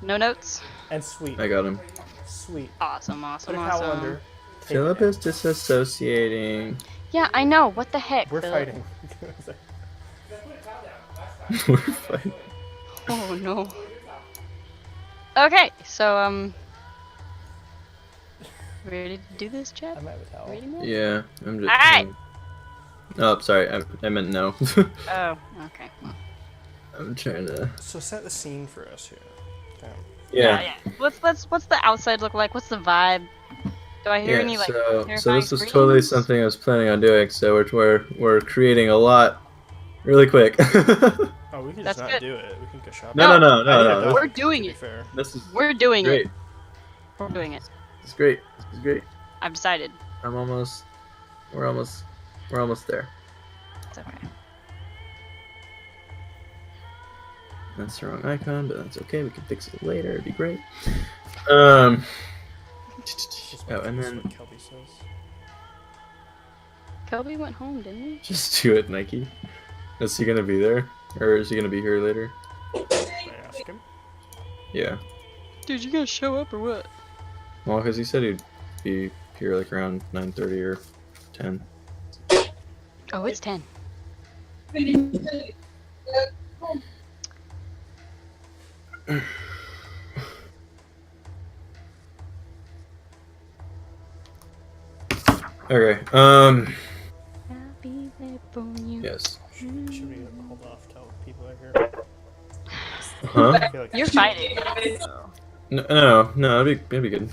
No notes? And sweet. I got him. Sweet. Awesome, Put awesome, a awesome. calendar. Take Philip it is disassociating. Yeah, I know. What the heck, down. We're Philip? fighting. We're fighting. Oh, no. Okay, so, ready to do this, I Chad? might have a towel. Ready, man? Yeah, I'm just. Alright. Oh, sorry. I meant no. Oh, okay. I'm trying to. So set the scene for us here. Damn. Yeah. What's the outside look like? What's the vibe? Do I hear any like so terrifying this was totally screams? something I was planning on doing. So we're creating a lot, really quick. Oh, we can That's just not good. do it. We can go shopping. No, No, no. We're doing To be it. fair. This is We're doing great. it. We're doing it. This is great. This is great. I've decided. We're almost there. It's okay. That's the wrong icon, but that's okay. We can fix it later. It'd be great. Just Oh, wait and for then what Kelby says. Kobe went home, didn't he? just do it, Nike. Is he gonna be there, or is he gonna be here later? Should I ask him? Yeah. Dude, you gonna show up or what? Well, because he said he'd be here like around 9:30 or 10. Oh, it's 10. Okay. I'll be there for you. Yes. Should we hold off till people are here? Huh? I feel like You're fighting. No. It'd be good.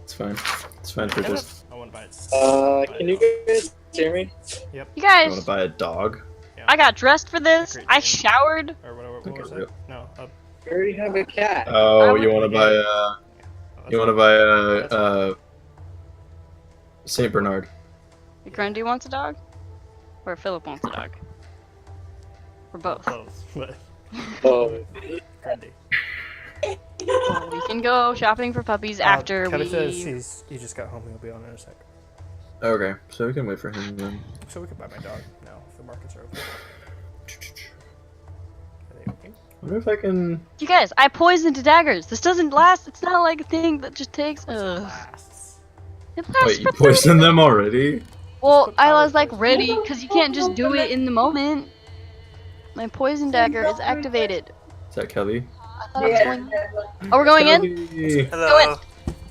It's fine. It's fine for just. I want to buy it. Can you guys hear me? You You want to guys, buy a dog? I got dressed for this. Great. I showered. Or whatever. What Okay, was real. it? No. We already have a cat. Oh, would you want to be buy good. you want to buy Saint Bernard? Grundy wants a dog? Or Philip wants a dog? Or both? Both. But Oh, Grundy. We can go shopping for puppies after Kelby we... says he just got home. He'll be on in a sec. Okay, so we can wait for him then. So we can buy my dog now if the markets are open. Are they open? I wonder if I can. You guys, I poisoned the daggers. This doesn't last. It's not like a thing that just takes. It lasts. It lasts Wait, you for 30 poisoned them already? Well, Put I powder was like poison. ready because you can't just do it in the moment. My poison dagger is activated. Is that Kelby? I thought I was going. Oh, we're going in. Kelby! Hello.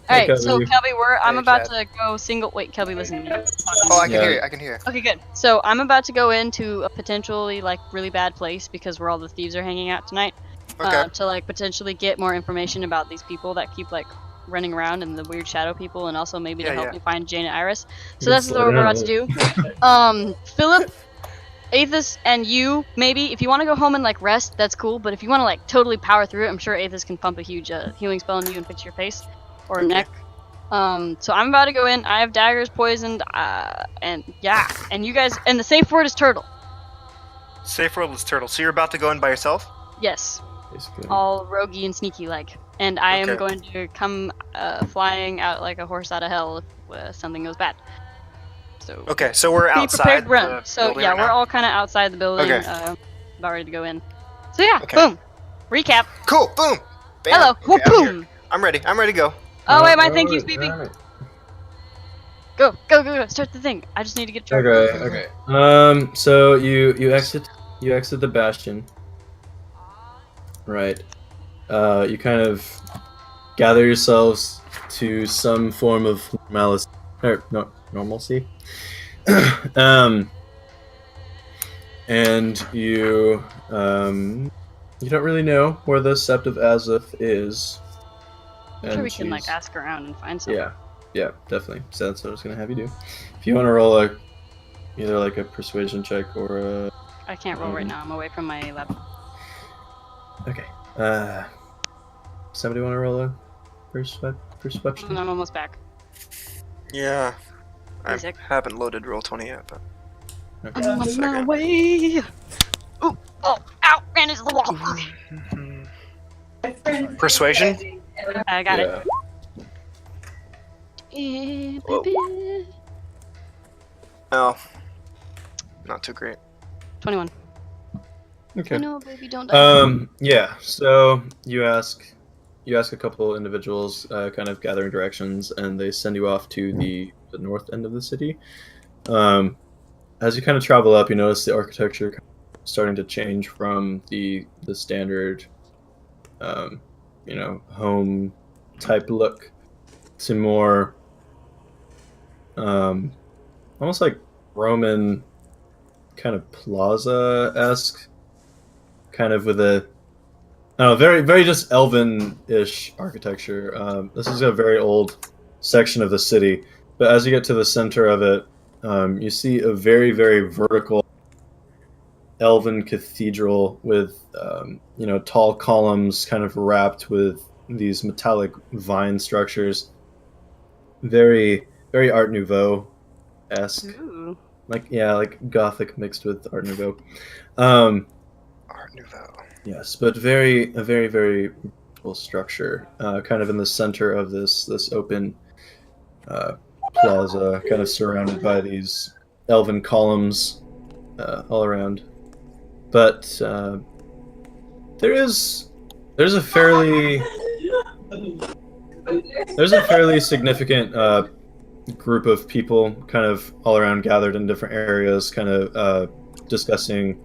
Hey, All right, so Kelby. Kelby, I'm Hey, about Chad. to go single. Wait, Kelby, listen to me. Oh, I can Yeah. hear you. I can hear you. Okay, good. So I'm about to go into a potentially like really bad place because where all the thieves are hanging out tonight. Okay. To like potentially get more information about these people that keep like running around and the weird shadow people, and also maybe to Yeah, help yeah. me find Jane and Iris. So You this is slow what we're down a about to do. Philip, Aethys, and you maybe if you want to go home and like rest, that's cool. But if you want to like totally power through it, I'm sure Aethys can pump a huge healing spell on you and fix your face or neck. So I'm about to go in. I have daggers poisoned, and yeah, and you guys, and the safe word is turtle. Safe world is turtle. So you're about to go in by yourself? Yes, Basically. all roguey and sneaky like. And I am Okay. going to come flying out like a horse out of hell if something goes bad. So Okay, so we're be outside. prepared to run. the So building yeah, right we're now? all kind of outside the building, Okay. about ready to go in. So yeah, Okay. boom. Recap. Cool. Boom. Bam. Hello. Okay, Whoop, I'm here. boom. I'm ready. I'm ready to go. Oh wait, my thank you's beeping. Alright. Go. Start the thing. I just need to get charged. Okay. So you exit the bastion. Right. You kind of gather yourselves to some form of normalcy. And you don't really know where the Sept of Azoth is. I'm sure And we can like she's- ask around and find something. Yeah, definitely. So that's what I was gonna have you do. If you want to roll either like a persuasion check or a I can't roll right now. I'm away from my laptop. okay. Somebody want to roll a perception? And I'm almost back. Yeah. I Basic. haven't loaded Roll20 yet, but Okay. I'm on my second. way. Ooh, oh, ow, ran into the wall. Okay, Persuasion. I got Yeah. it. Whoa. Oh, not too great. 21. Okay. No, baby, don't die. Yeah. So you ask a couple individuals, kind of gathering directions, and they send you off to the north end of the city. As you kind of travel up, you notice the architecture starting to change from the standard, home type look to more, almost like Roman kind of plaza-esque, kind of with a, I don't know, very, very just elven-ish architecture. This is a very old section of the city, but as you get to the center of it, you see a very, very vertical elven cathedral with, tall columns kind of wrapped with these metallic vine structures. Very, very Art Nouveau-esque. Ooh. Like Gothic mixed with Art Nouveau. Art Nouveau. Yes, but a very, very beautiful structure, kind of in the center of this open plaza, kind of surrounded by these elven columns all around. But there's a fairly significant group of people kind of all around gathered in different areas, kind of discussing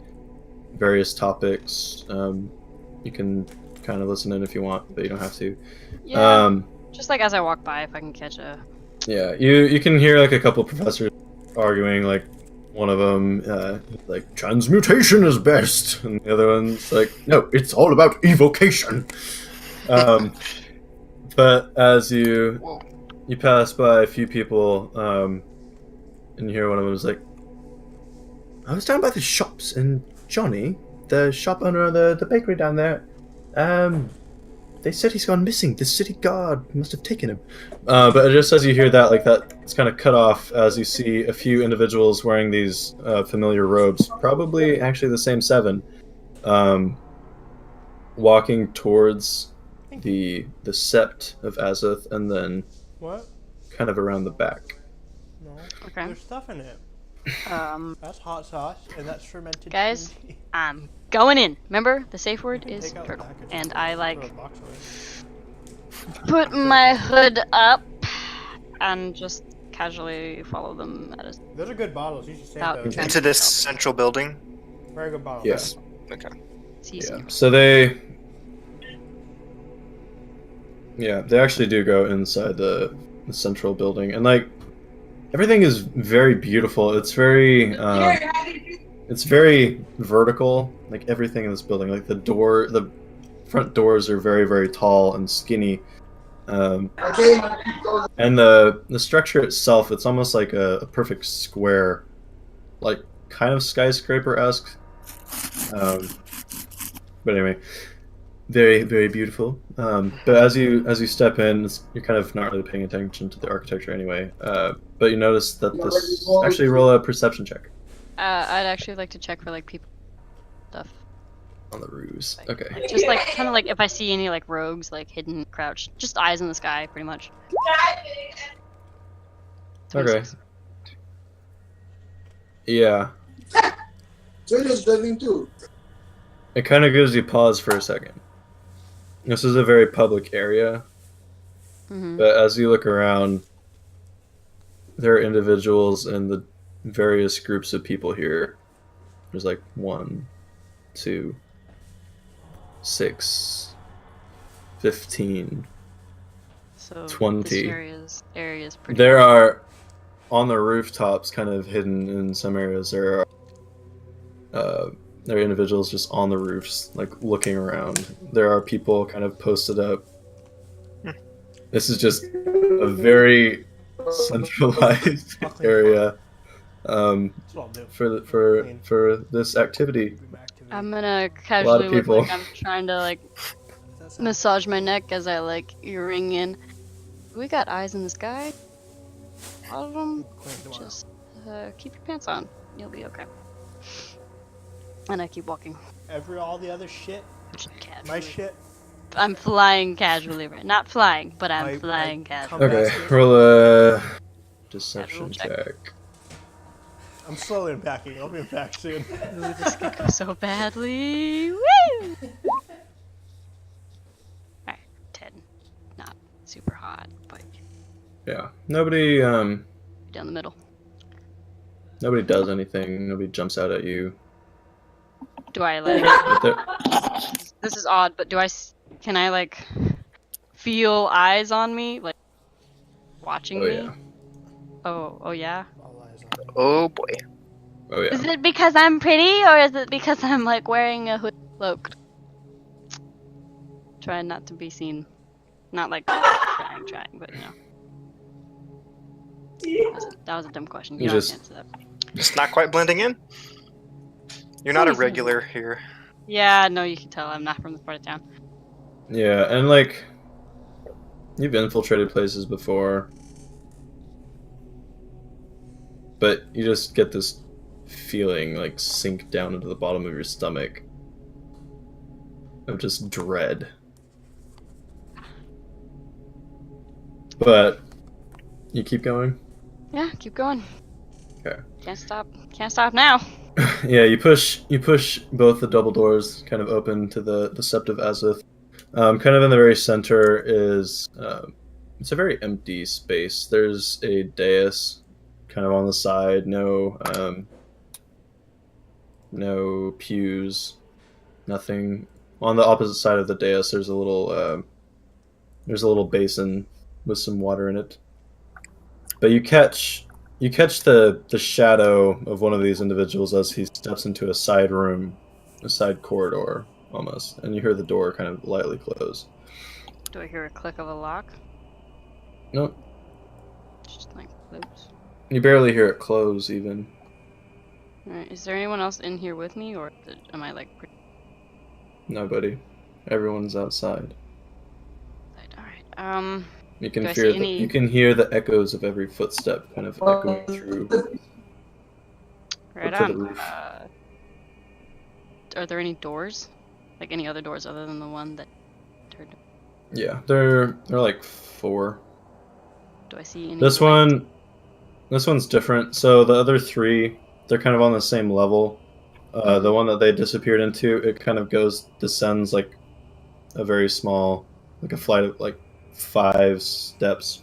various topics. You can kind of listen in if you want, but you don't have to. Yeah, just like as I walk by, if I can catch a... Yeah, you can hear like a couple professors arguing, like one of them like transmutation is best, and the other one's like, no, it's all about evocation. But as you Whoa. pass by a few people, and you hear one of them is like, I was down by the shops, and Johnny, the shop owner of the bakery down there, they said he's gone missing. The city guard must have taken him. But just as you hear that, like that, it's kind of cut off as you see a few individuals wearing these familiar robes, probably actually the same seven, walking towards the Sept of Azoth, and then What? kind of around the back. No. Okay. There's stuff in it. That's hot sauce, and that's fermented Guys? TNT. I'm going in. Remember, the safe You word can is take out the turtle. package And and I throw like the box away. put my hood up and just casually follow them at a Those are good bottles. You should save Without those. trying Into this central building. Very good bottles. Yes. Okay. Yeah. So they actually do go inside the central building, and like everything is very beautiful. It's very vertical. Like everything in this building, like the front doors are very, very tall and skinny. And the structure itself, it's almost like a perfect square, like kind of skyscraper-esque. But anyway, very, very beautiful. But as you step in, you're kind of not really paying attention to the architecture anyway. But you notice that this actually roll a perception check I'd actually like to check for like people stuff. on the roofs. Like, Okay. like, just like kind of like if I see any like rogues like hidden, crouched, just eyes in the sky, pretty much. Okay. 26. Yeah. Jojo's driving too. It kind of gives you pause for a second. This is a very public area, Mm-hmm. but as you look around, there are individuals in the various groups of people here. There's like 1, 2, 6, 15, So 20. this area's pretty. There are, on the rooftops, kind of hidden in some areas, there are individuals just on the roofs, like looking around. There are people kind of posted up. This is just a very centralized area That's what I'll do. for this activity. I'm gonna casually look people. like I'm trying to like That's not- massage my neck as I like ring in. We got eyes in the sky. All of them. Clean tomorrow. Just keep your pants on. You'll be okay. And I keep walking. All the other shit, Just casually. my shit. I'm flying casually, right? Not flying, but I'm I flying come casually. Okay, basket. roll a deception Casual check. check. I'm slowly unpacking. I'll be back soon. Ooh, this could go so badly. Woo! Alright, 10. Not super hot, but Yeah, nobody down the middle. does anything. Nobody jumps out at you. Do I like? But there- This is odd, but can I like feel eyes on me, like watching Oh me? yeah. Oh yeah. All eyes on me. Oh boy. Oh yeah. Is it because I'm pretty, or is it because I'm like wearing a hood cloak? Trying not to be seen. Not like trying, but you know. That was a dumb question. You You don't have just- to answer that. Just not quite blending in. You're not a regular here. Yeah, no, you can tell I'm not from this part of town. Yeah, and like you've infiltrated places before, but you just get this feeling like sink down into the bottom of your stomach of just dread. But you keep going. Yeah, keep going. Okay. Can't stop. Can't stop now. Yeah, you push both the double doors kind of open to the Sept of Azith. Kind of in the very center is it's a very empty space. There's a dais kind of on the side, no pews, nothing. On the opposite side of the dais there's a little basin with some water in it. But you catch the shadow of one of these individuals as he steps into a side room, a side corridor almost, and you hear the door kind of lightly close. Do I hear a click of a lock? Nope. Just like close. You barely hear it close even. Alright, is there anyone else in here with me, or am I like pretty Nobody. Everyone's outside. Alright, You can Do I hear see any- you can hear the echoes of every footstep kind of echoing through. right Up to the on. roof. Are there any doors? Like any other doors other than the one that turned? Yeah, they're like 4. Do I see any? This light? one, This one's different. So the other three, they're kind of on the same level. The one that they disappeared into, it kind of descends like a very small, like a flight of like 5 steps.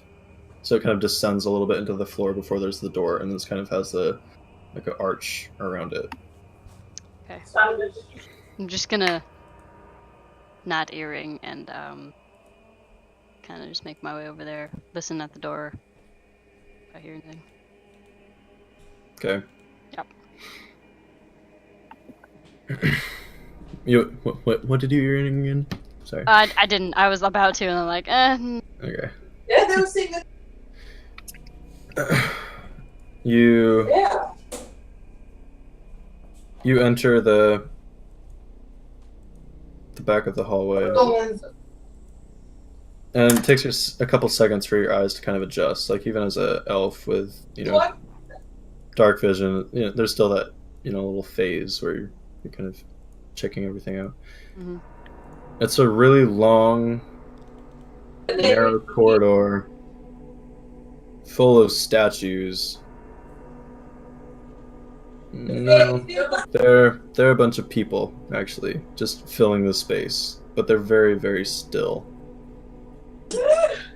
So it kind of descends a little bit into the floor before there's the door, and this kind of has like an arch around it. Okay. I'm just gonna not earring and kind of just make my way over there, listen at the door. If I hear anything. Okay. Yep. What did you hear again? Sorry. I didn't. I was about to, and I'm like, Okay. Yeah, they were singing. You Yeah. you enter the back of the hallway, and it takes just a couple seconds for your eyes to kind of adjust. Like even as a elf with What? dark vision, there's still that little phase where you're kind of checking everything out. Mhm. It's a really long, narrow corridor full of statues. No, they're a bunch of people actually, just filling the space, but they're very, very still.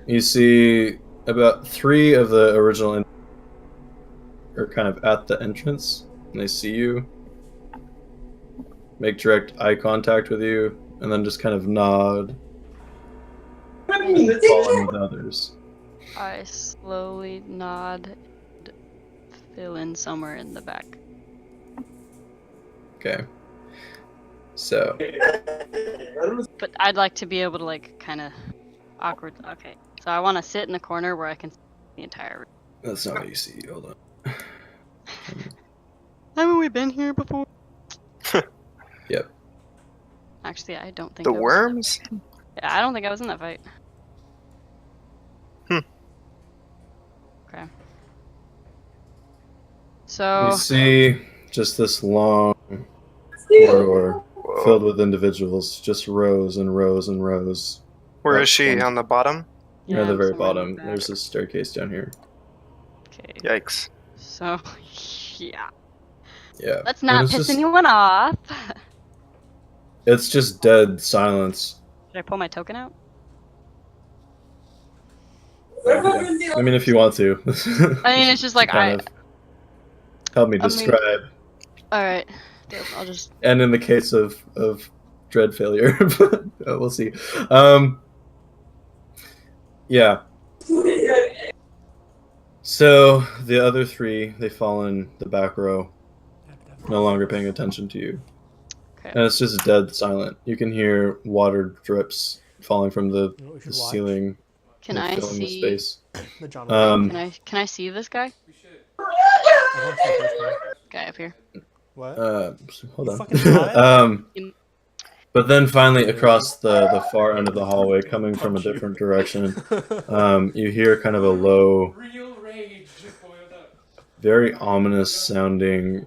You see about 3 of the original are kind of at the entrance, and they see you, make direct eye contact with you, and then just kind of nod, following the others. I slowly nod, and fill in somewhere in the back. Okay. So, But I'd like to be able to like kind of awkward. Okay, so I want to sit in the corner where I can see the entire room. that's not what you see. Hold on. Haven't we been here before? Yep. Actually, I don't think The I was- worms? Yeah, I don't think I was in that fight. Hmm. Okay. So You see just this long corridor filled with individuals, just rows and rows and rows. Where Up is she? one- On the bottom? Near the I'm very somewhere in the bottom, back. there's a staircase down here. Okay. Yikes. So yeah, Yeah. let's And not it's piss just- anyone off. It's just dead silence. Should I pull my token out? I mean, if you want to. I mean, it's just like kind of help me I mean- describe. All right. I'll just. And in the case of dread failure, but we'll see. Yeah. So the other 3, they fall in the back row, no longer paying attention to you. Okay. And it's just dead silent. You can hear water drips falling from the, You know what we the should watch? ceiling, Can and I filling the see? space. The John Can I see this guy? I want to see this guy. Guy up here. What? Hold You on. fucking saw it? But then finally, across the far end of the hallway, coming from a different direction, you hear kind of a low, Real rage just boiled up. very ominous sounding,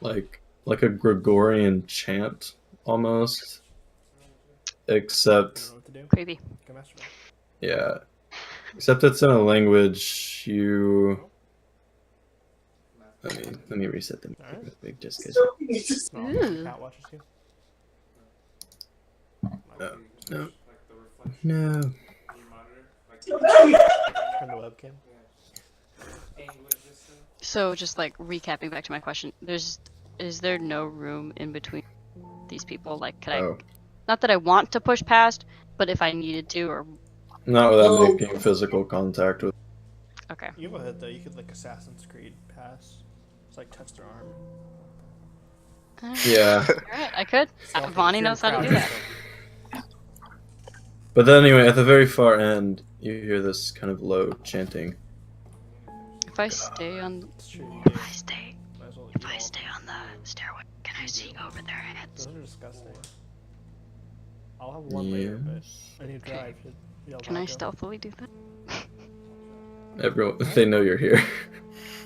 like a Gregorian chant almost, I except don't know what to do. Creepy. Go masturbate. yeah, except it's in a language you. Let me reset the music just because. No, Ooh. cat watches you. No. Like the reflection No. in your monitor. Like Turn the webcam. angle it just so. So just like recapping back to my question, is there no room in between these people? Like, could I? Oh, Not that I want to push past, but if I needed to, or not without making physical contact with. okay. You have a hood though. You could like Assassin's Creed pass. It's like touch their arm. Yeah. Alright, I could. Stealthy. Vonnie If you're knows how to crowded, do that. stealthy. But then anyway, at the very far end, you hear this kind of low chanting. If I stay on, It's true. You if do. I stay, Might as well if eat I all stay on the stairway, can I see over their heads? Those are disgusting. I'll have one later, but I need to drive. Can I stealthily do that? Everyone, they know you're here.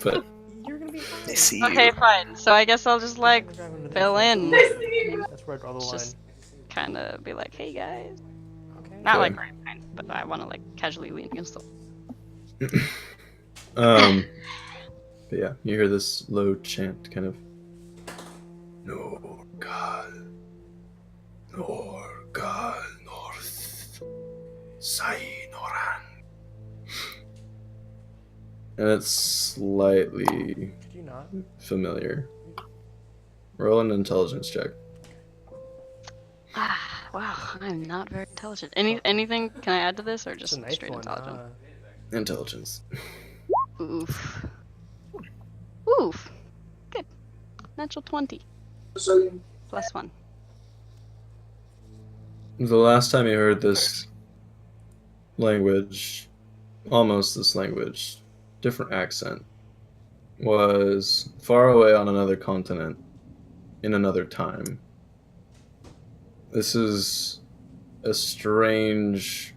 But You're gonna be fine. They see Okay, you. fine. So I guess I'll just like I'm driving to the fill in, That's where I draw the line. Just- kind of be like, hey guys. Okay. Not Okay. like right behind, but I want to like casually lean against them. um, But yeah, you hear this low chant kind of. Nor God. Nor God. North. Sai Noran. And it's slightly Could you not? familiar. Roll an intelligence check. Ah, wow, I'm not very intelligent. Anything can I add to this, or It's just a nice straight one. intelligent? Intelligence. Oof. Oof. Good. Natural 20. +1. The last time you heard this language, almost this language, different accent, was far away on another continent, in another time. This is a strange,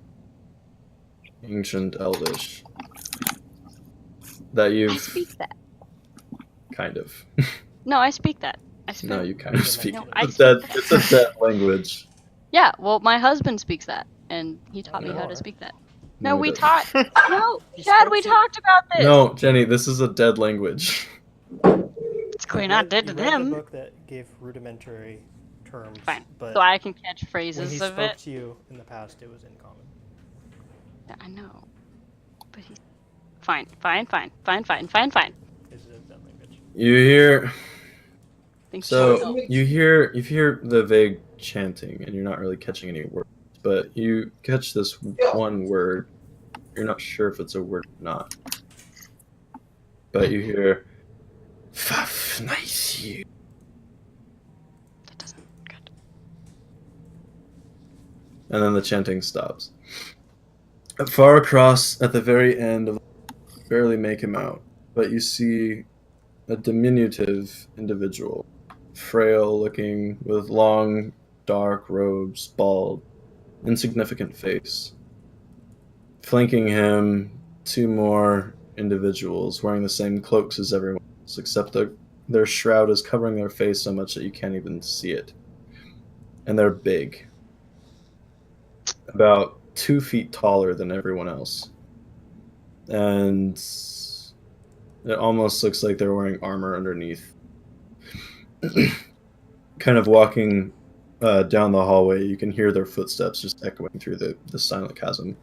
ancient Elvish that I you've speak that. kind of. No, I speak that. I speak. No, you kind of speak. No, it. I It's a dead. speak that. It's a dead language. Yeah, well, my husband speaks that, and he taught me how More. to speak that. No, he we doesn't. taught. No, He Chad, we spoke to- talked about this. No, Jenny, this is a dead language. It's clearly not dead to You read them. the book that gave rudimentary terms, Fine. but So I can catch when phrases he of spoke it. to you in the past, it was in common. Yeah, I know. But he's fine. Fine. Is it a dead language? You hear. Think So you hear the vague chanting, and you're not really catching any words, but you catch this one word. You're not sure if it's a word or not, but you hear "Fafnaisi." That doesn't good. And then the chanting stops. Far across, at the very end, of barely make him out, but you see a diminutive individual, frail-looking, with long, dark robes, bald, insignificant face. Flanking him, two more individuals wearing the same cloaks as everyone else, except their shroud is covering their face so much that you can't even see it. And they're big. About 2 feet taller than everyone else. And it almost looks like they're wearing armor underneath. Kind of walking down the hallway, you can hear their footsteps just echoing through the silent chasm.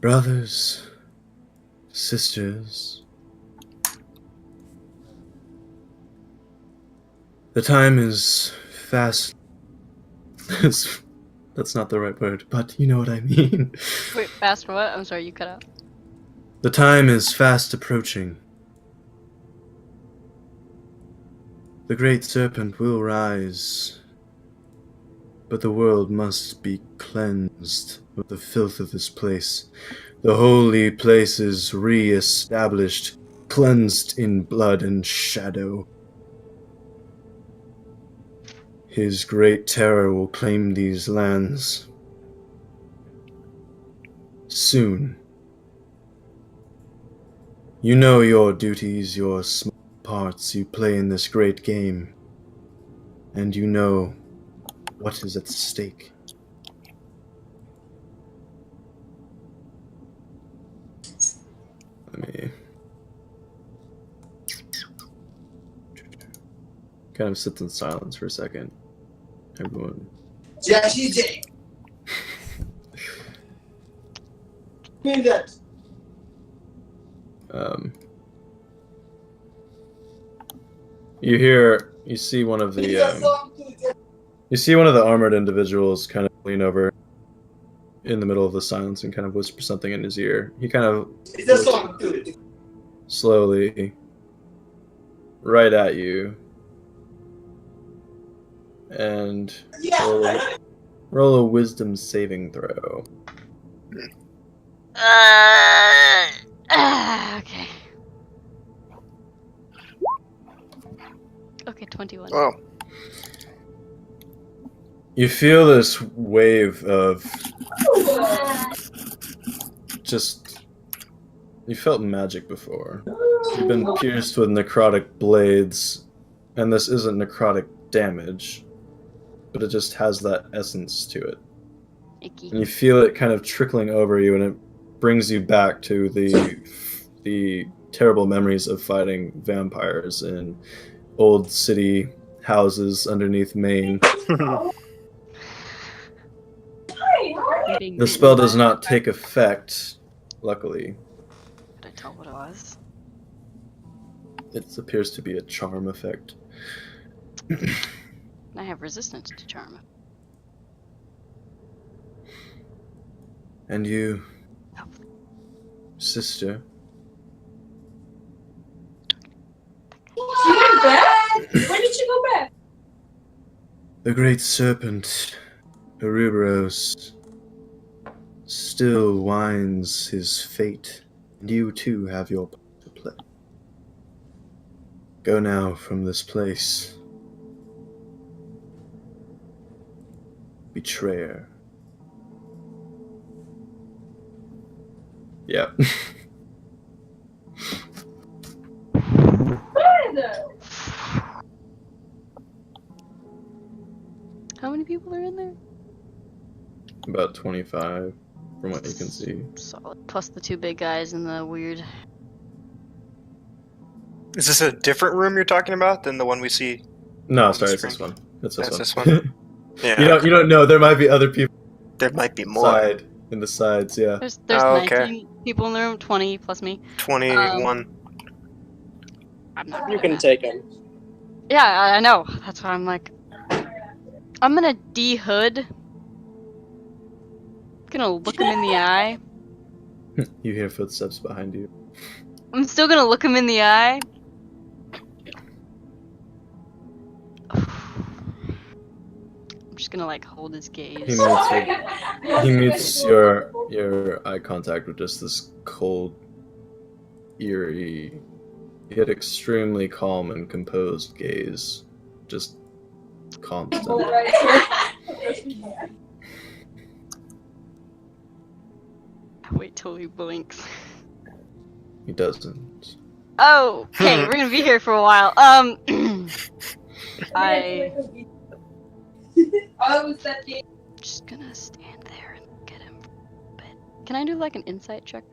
Brothers, sisters, the time is fast. That's not the right word, but you know what I mean. Wait, fast for what? I'm sorry, you cut out. The time is fast approaching. The great serpent will rise, but the world must be cleansed of the filth of this place. The holy places re-established, cleansed in blood and shadow. His great terror will claim these lands. Soon. You know your duties, your small parts you play in this great game. And you know what is at stake. Let me kind of sits in silence for a second. Everyone. You see one of the armored individuals kind of lean over in the middle of the silence and kind of whisper something in his ear. He kind of looks slowly right at you and roll a wisdom saving throw. Okay. Okay, 21. Oh, You feel this wave of just... You felt magic before. You've been pierced with necrotic blades, and this isn't necrotic damage, but it just has that essence to it. Icky. And you feel it kind of trickling over you, and it brings you back to the the terrible memories of fighting vampires in old city houses underneath Maine. Being The bitten spell by does a not vampire. take effect, luckily. Could I tell what it was? It appears to be a charm effect. I have resistance to charm. And you, sister, She went back? When did she go back? the great serpent, Ouroboros, still winds his fate, and you too have your part to play. Go now from this place, betrayer. Yeah. How many people are in there? About 25, from what you can see. Solid. Plus the two big guys and the weird. Is this a different room you're talking about than the one we see? No, On the sorry, it's this screen. one. It's this That's one. this one? Yeah. You don't know. There might be other people There might be more. in the sides. Yeah. There's Oh, okay. 19 people in the room, 20 plus me. 21. I'm not. You gonna- can take him. Yeah, I know. That's why I'm like. I'm gonna de-hood. Gonna look him in the eye. You hear footsteps behind you. I'm still gonna look him in the eye. I'm just gonna like hold his gaze. He meets your eye contact with just this cold, eerie, yet extremely calm and composed gaze. Just constant. Wait till he blinks. He doesn't. Oh, hey, we're gonna be here for a while. I Oh, that thing. just gonna stand there and look at him for a bit. Can I do like an insight check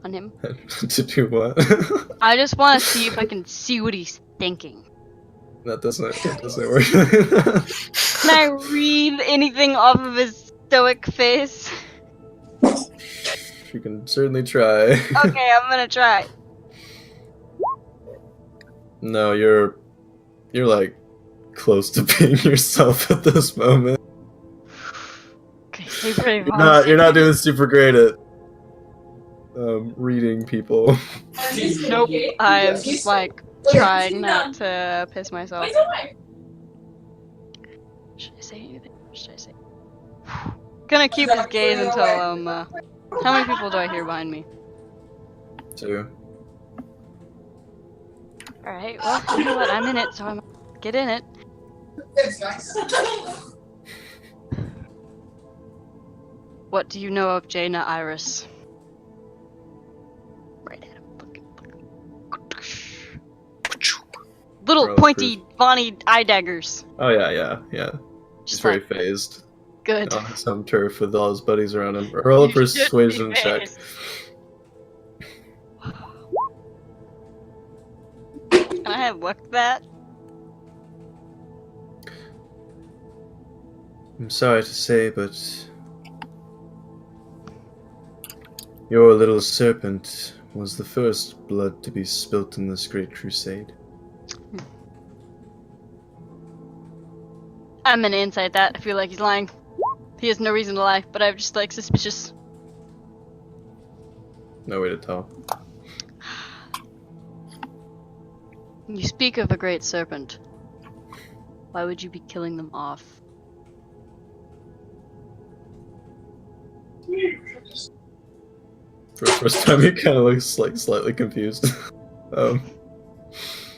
on him? To do what? I just want to see if I can see what he's thinking. That doesn't work. Can I read anything off of his stoic face? You can certainly try. Okay, I'm gonna try. No, you're like close to being yourself at this moment. Okay, stay brave. You're not doing super great at reading people. Nope. I'm just like trying not to piss myself. Should I say anything? Should I say? Gonna keep his gaze until how many people do I hear behind me? 2. Alright, well, you know what? I'm in it, so I'm gonna get in it. What do you know of Jaina Iris? Right at him. Look. Little Bro, pointy, Bonnie eye daggers. Oh yeah. He's Just very like, phased. good. On some turf with all his buddies around him. Roll a You should be persuasion check. phased. Can I have looked that? I'm sorry to say, but your little serpent was the first blood to be spilt in this great crusade. I'm gonna insight that. I feel like he's lying. He has no reason to lie, but I'm just like suspicious. No way to tell. You speak of a great serpent. Why would you be killing them off? For the first time, he kind of looks like slightly confused. Is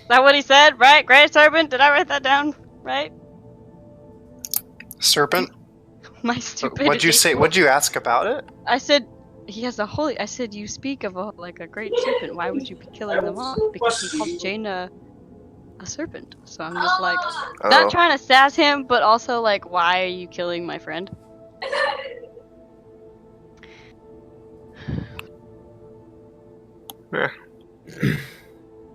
that what he said? Right? Great serpent? Did I write that down? Right? Serpent? My stupidity. What'd you say? What'd you ask about it? I said he has a holy. I said you speak of a great serpent. Why would you be killing them off? Because he called Jaina a serpent. So I'm just like not Oh. trying to sass him, but also like, why are you killing my friend? Yeah.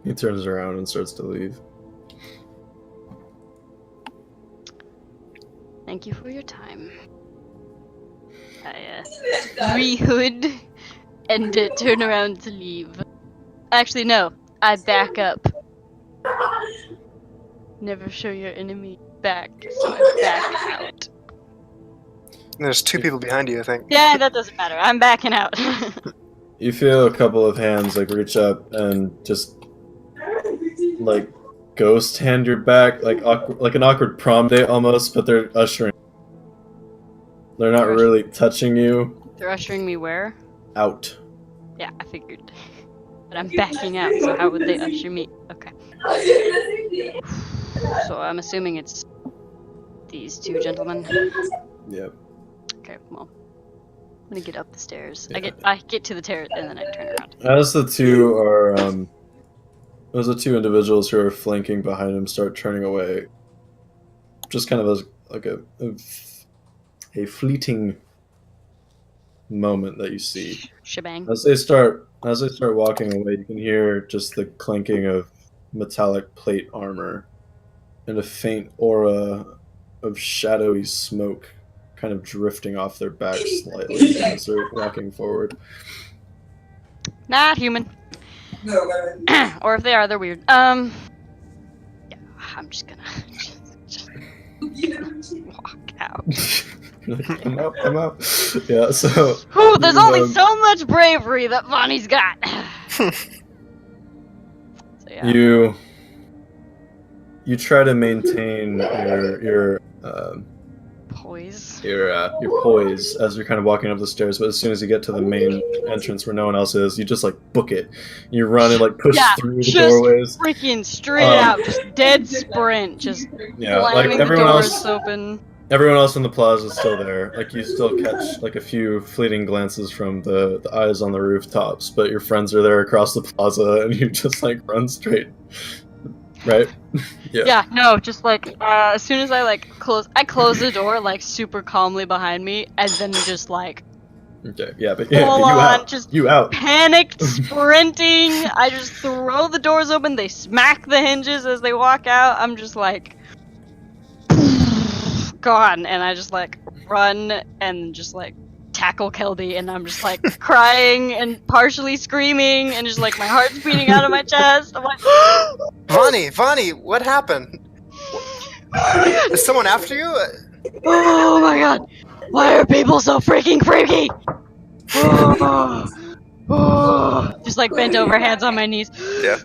He turns around and starts to leave. Thank you for your time. I re-hood and turn around to leave. Actually, no. I back up. Never show your enemy back, so I back out. There's 2 people behind you, I think. Yeah, that doesn't matter. I'm backing out. You feel a couple of hands like reach up and just like ghost hand your back, like like an awkward prom date almost, but they're ushering. They're not really touching you. They're ushering me where? Out. Yeah, I figured. But I'm backing out, so how would they usher me? Okay. So I'm assuming it's these 2 gentlemen. Yep. Okay, well, I'm gonna get up the stairs. Yeah. I get to the terrace and then I turn around. As the 2 are, as the 2 individuals who are flanking behind him start turning away, just kind of as like a fleeting moment that you see. Shebang. As they start walking away, you can hear just the clinking of metallic plate armor and a faint aura of shadowy smoke kind of drifting off their backs slightly as they're walking forward. Not human. Or if they are, they're weird. Yeah, I'm just gonna walk out. I'm out. Yeah, so... Whew, there's only so much bravery that Bonnie's got. So, yeah. You try to maintain your Poise. your poise as you're kind of walking up the stairs, but as soon as you get to the main entrance where no one else is, you just like book it. You run and like push through the doorways. Freaking straight out, just dead sprint, just slamming the doors open. Everyone else in the plaza is still there. Like you still catch like a few fleeting glances from the eyes on the rooftops, but your friends are there across the plaza, and you just like run straight. Right? Yeah, no, just like as soon as I close the door like super calmly behind me, and then just like okay, yeah, but you out. Panicked, sprinting. I just throw the doors open. They smack the hinges as they walk out. I'm just like gone, and I just like run and just like tackle Kelby, and I'm just like crying and partially screaming, and just like my heart's beating out of my chest. I'm like, Vonnie, what happened? Is someone after you? oh my god, why are people so freaking freaky? Just like bent over, hands on my knees. Yeah.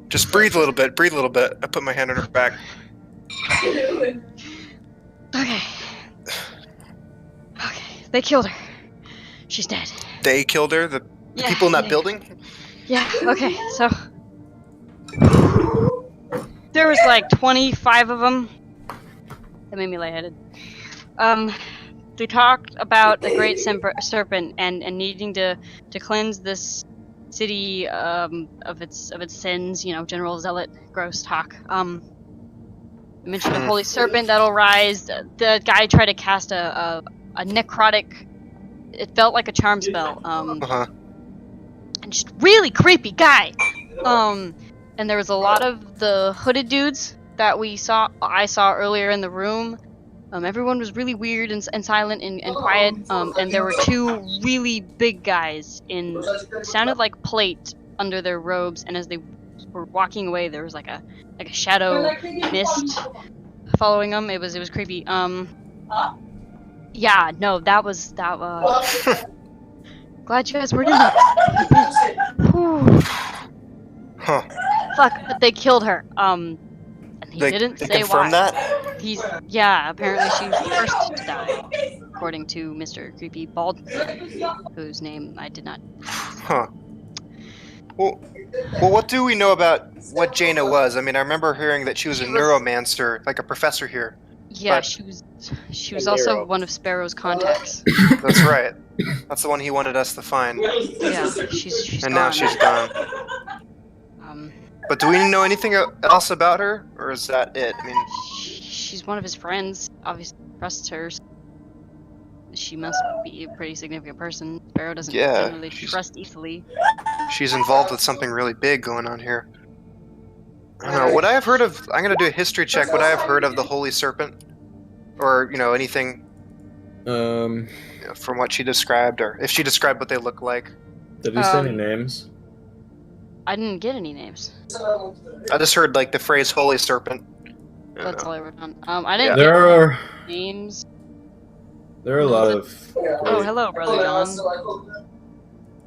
Just breathe a little bit. I put my hand on her back. Okay. They killed her. She's dead. They killed her? The people in that building? Yeah, okay, so there was like 25 of them. That made me lightheaded. They talked about the great serpent and needing to cleanse this city of its sins, you know, general zealot gross talk. Mentioned a holy serpent that'll rise. The guy tried to cast a necrotic, it felt like a charm spell. And just really creepy guy. And there was a lot of the hooded dudes that I saw earlier in the room. Everyone was really weird and silent and quiet. And there were 2 really big guys sounded like plate under their robes. And as they were walking away, there was like a shadow mist following them. It was creepy. Yeah, no, that was. Glad you guys were in it. Huh. Fuck, but they killed her. And he didn't they say confirm why. That? Apparently she was the first to die, according to Mr. Creepy Bald, whose name I did not. Huh. Well, what do we know about what Jaina was? I mean, I remember hearing that she was a neuromancer, like a professor here. Yeah, but she was also one of Sparrow's contacts. That's right. That's the one he wanted us to find. Yeah, she's and gone. Now she's gone. But do we know anything else about her, or is that it? I mean, she's one of his friends. Obviously, trusts her. she must be a pretty significant person. Sparrow doesn't Yeah, generally she's- trust easily. She's involved with something really big going on here. I don't know. Would I have heard of? I'm gonna do a history check. Would I have heard of the Holy Serpent, or anything from what she described, or if she described what they look like? Did you say any names? I didn't get any names. I just heard like the phrase "Holy Serpent." I don't That's know. all I wrote down. I didn't There get are names. there are a lot of Oh, hello, Brother John.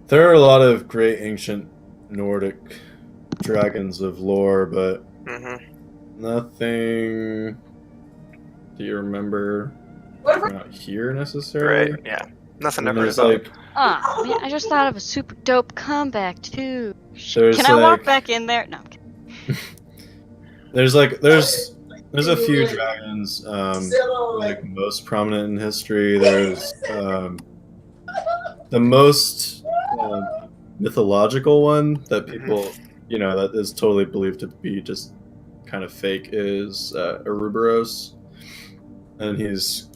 there are a lot of great ancient Nordic dragons of lore, but nothing. Do you remember? Not here necessarily. Right. Yeah. Nothing And ever. there's like Ah, man, I just thought of a super dope comeback too. There's Can I walk like- back in there? No. I'm kidding. there's a few dragons like most prominent in history. There's the most mythological one that people that is totally believed to be just kind of fake is Ouroboros, and he's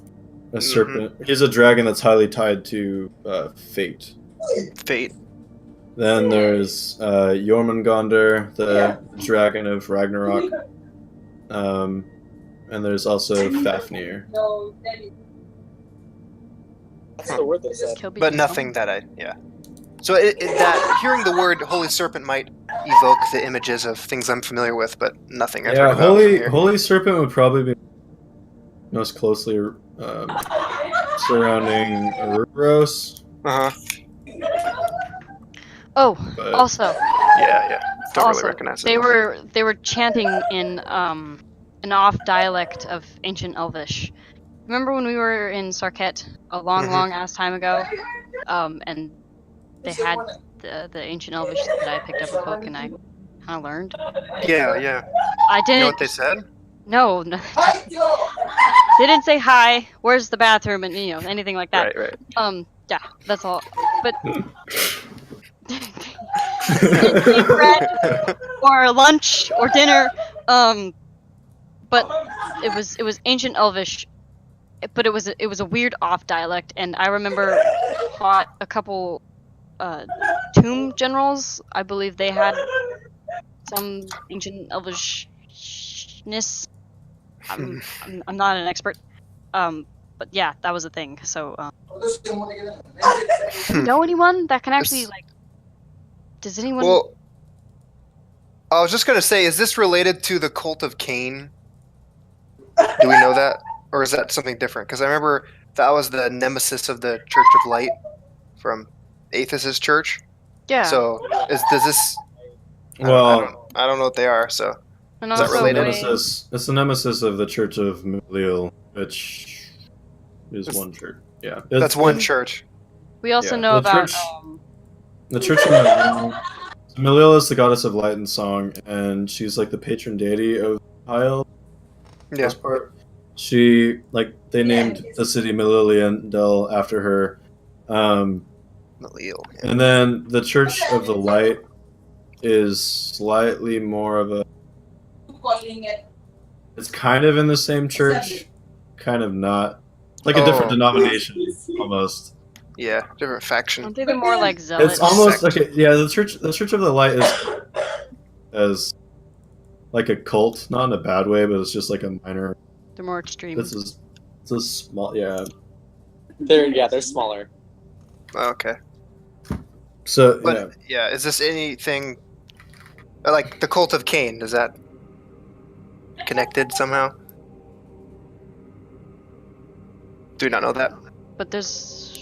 a serpent. He's a dragon that's highly tied to fate. Fate. Then there's Jormungandr, the dragon of Ragnarok. And there's also Fafnir. That's the word they said. Kilby But and nothing that So that hearing the word Holy Serpent might evoke the images of things I'm familiar with, but nothing I've heard Yeah, about from here. Holy Serpent would probably be most closely surrounding Ouroboros. Oh, But also, Yeah. Don't also, really recognize they it. were chanting in an off dialect of ancient Elvish. Remember when we were in Sarket a long ass time ago, and they had the ancient Elvish that I picked up a book and I kind of learned. Yeah. I You didn't. know what they said? No, they didn't say hi. Where's the bathroom and anything like that. Right. Yeah, that's all. But eat bread or lunch or dinner. But it was ancient Elvish, but it was a weird off dialect, and I remember fought a couple tomb generals. I believe they had some ancient Elvishness. I'm not an expert. But yeah, that was a thing. So, do you know anyone that can actually Does anyone? Well, I was just gonna say, is this related to the cult of Cain? Do we know that, or is that something different? Because I remember that was the nemesis of the Church of Light from Aethys' church. Yeah. So does this? well, I don't know what they are. So and is that also related? It's the nemesis of the Church of Mulil, which is one church. Yeah, that's one church. we also yeah, know the about. church- The Church of Mulil. Mulil is the goddess of light and song, and she's like the patron deity of Isle. Yeah. This part. She they named the city Meliliendel after her. Malil. And then the Church of the Light is slightly more of a. It's kind of in the same church, kind of not. Like a different denomination, almost. Yeah, different faction. Aren't they the more like zealots? It's almost Sect. okay. Yeah, the Church of the Light is as like a cult, not in a bad way, but it's just like a minor. They're more extreme. It's a small, yeah. They're smaller. Okay. So But yeah, is this anything like the cult of Cain? Is that connected somehow? Do you not know that? But there's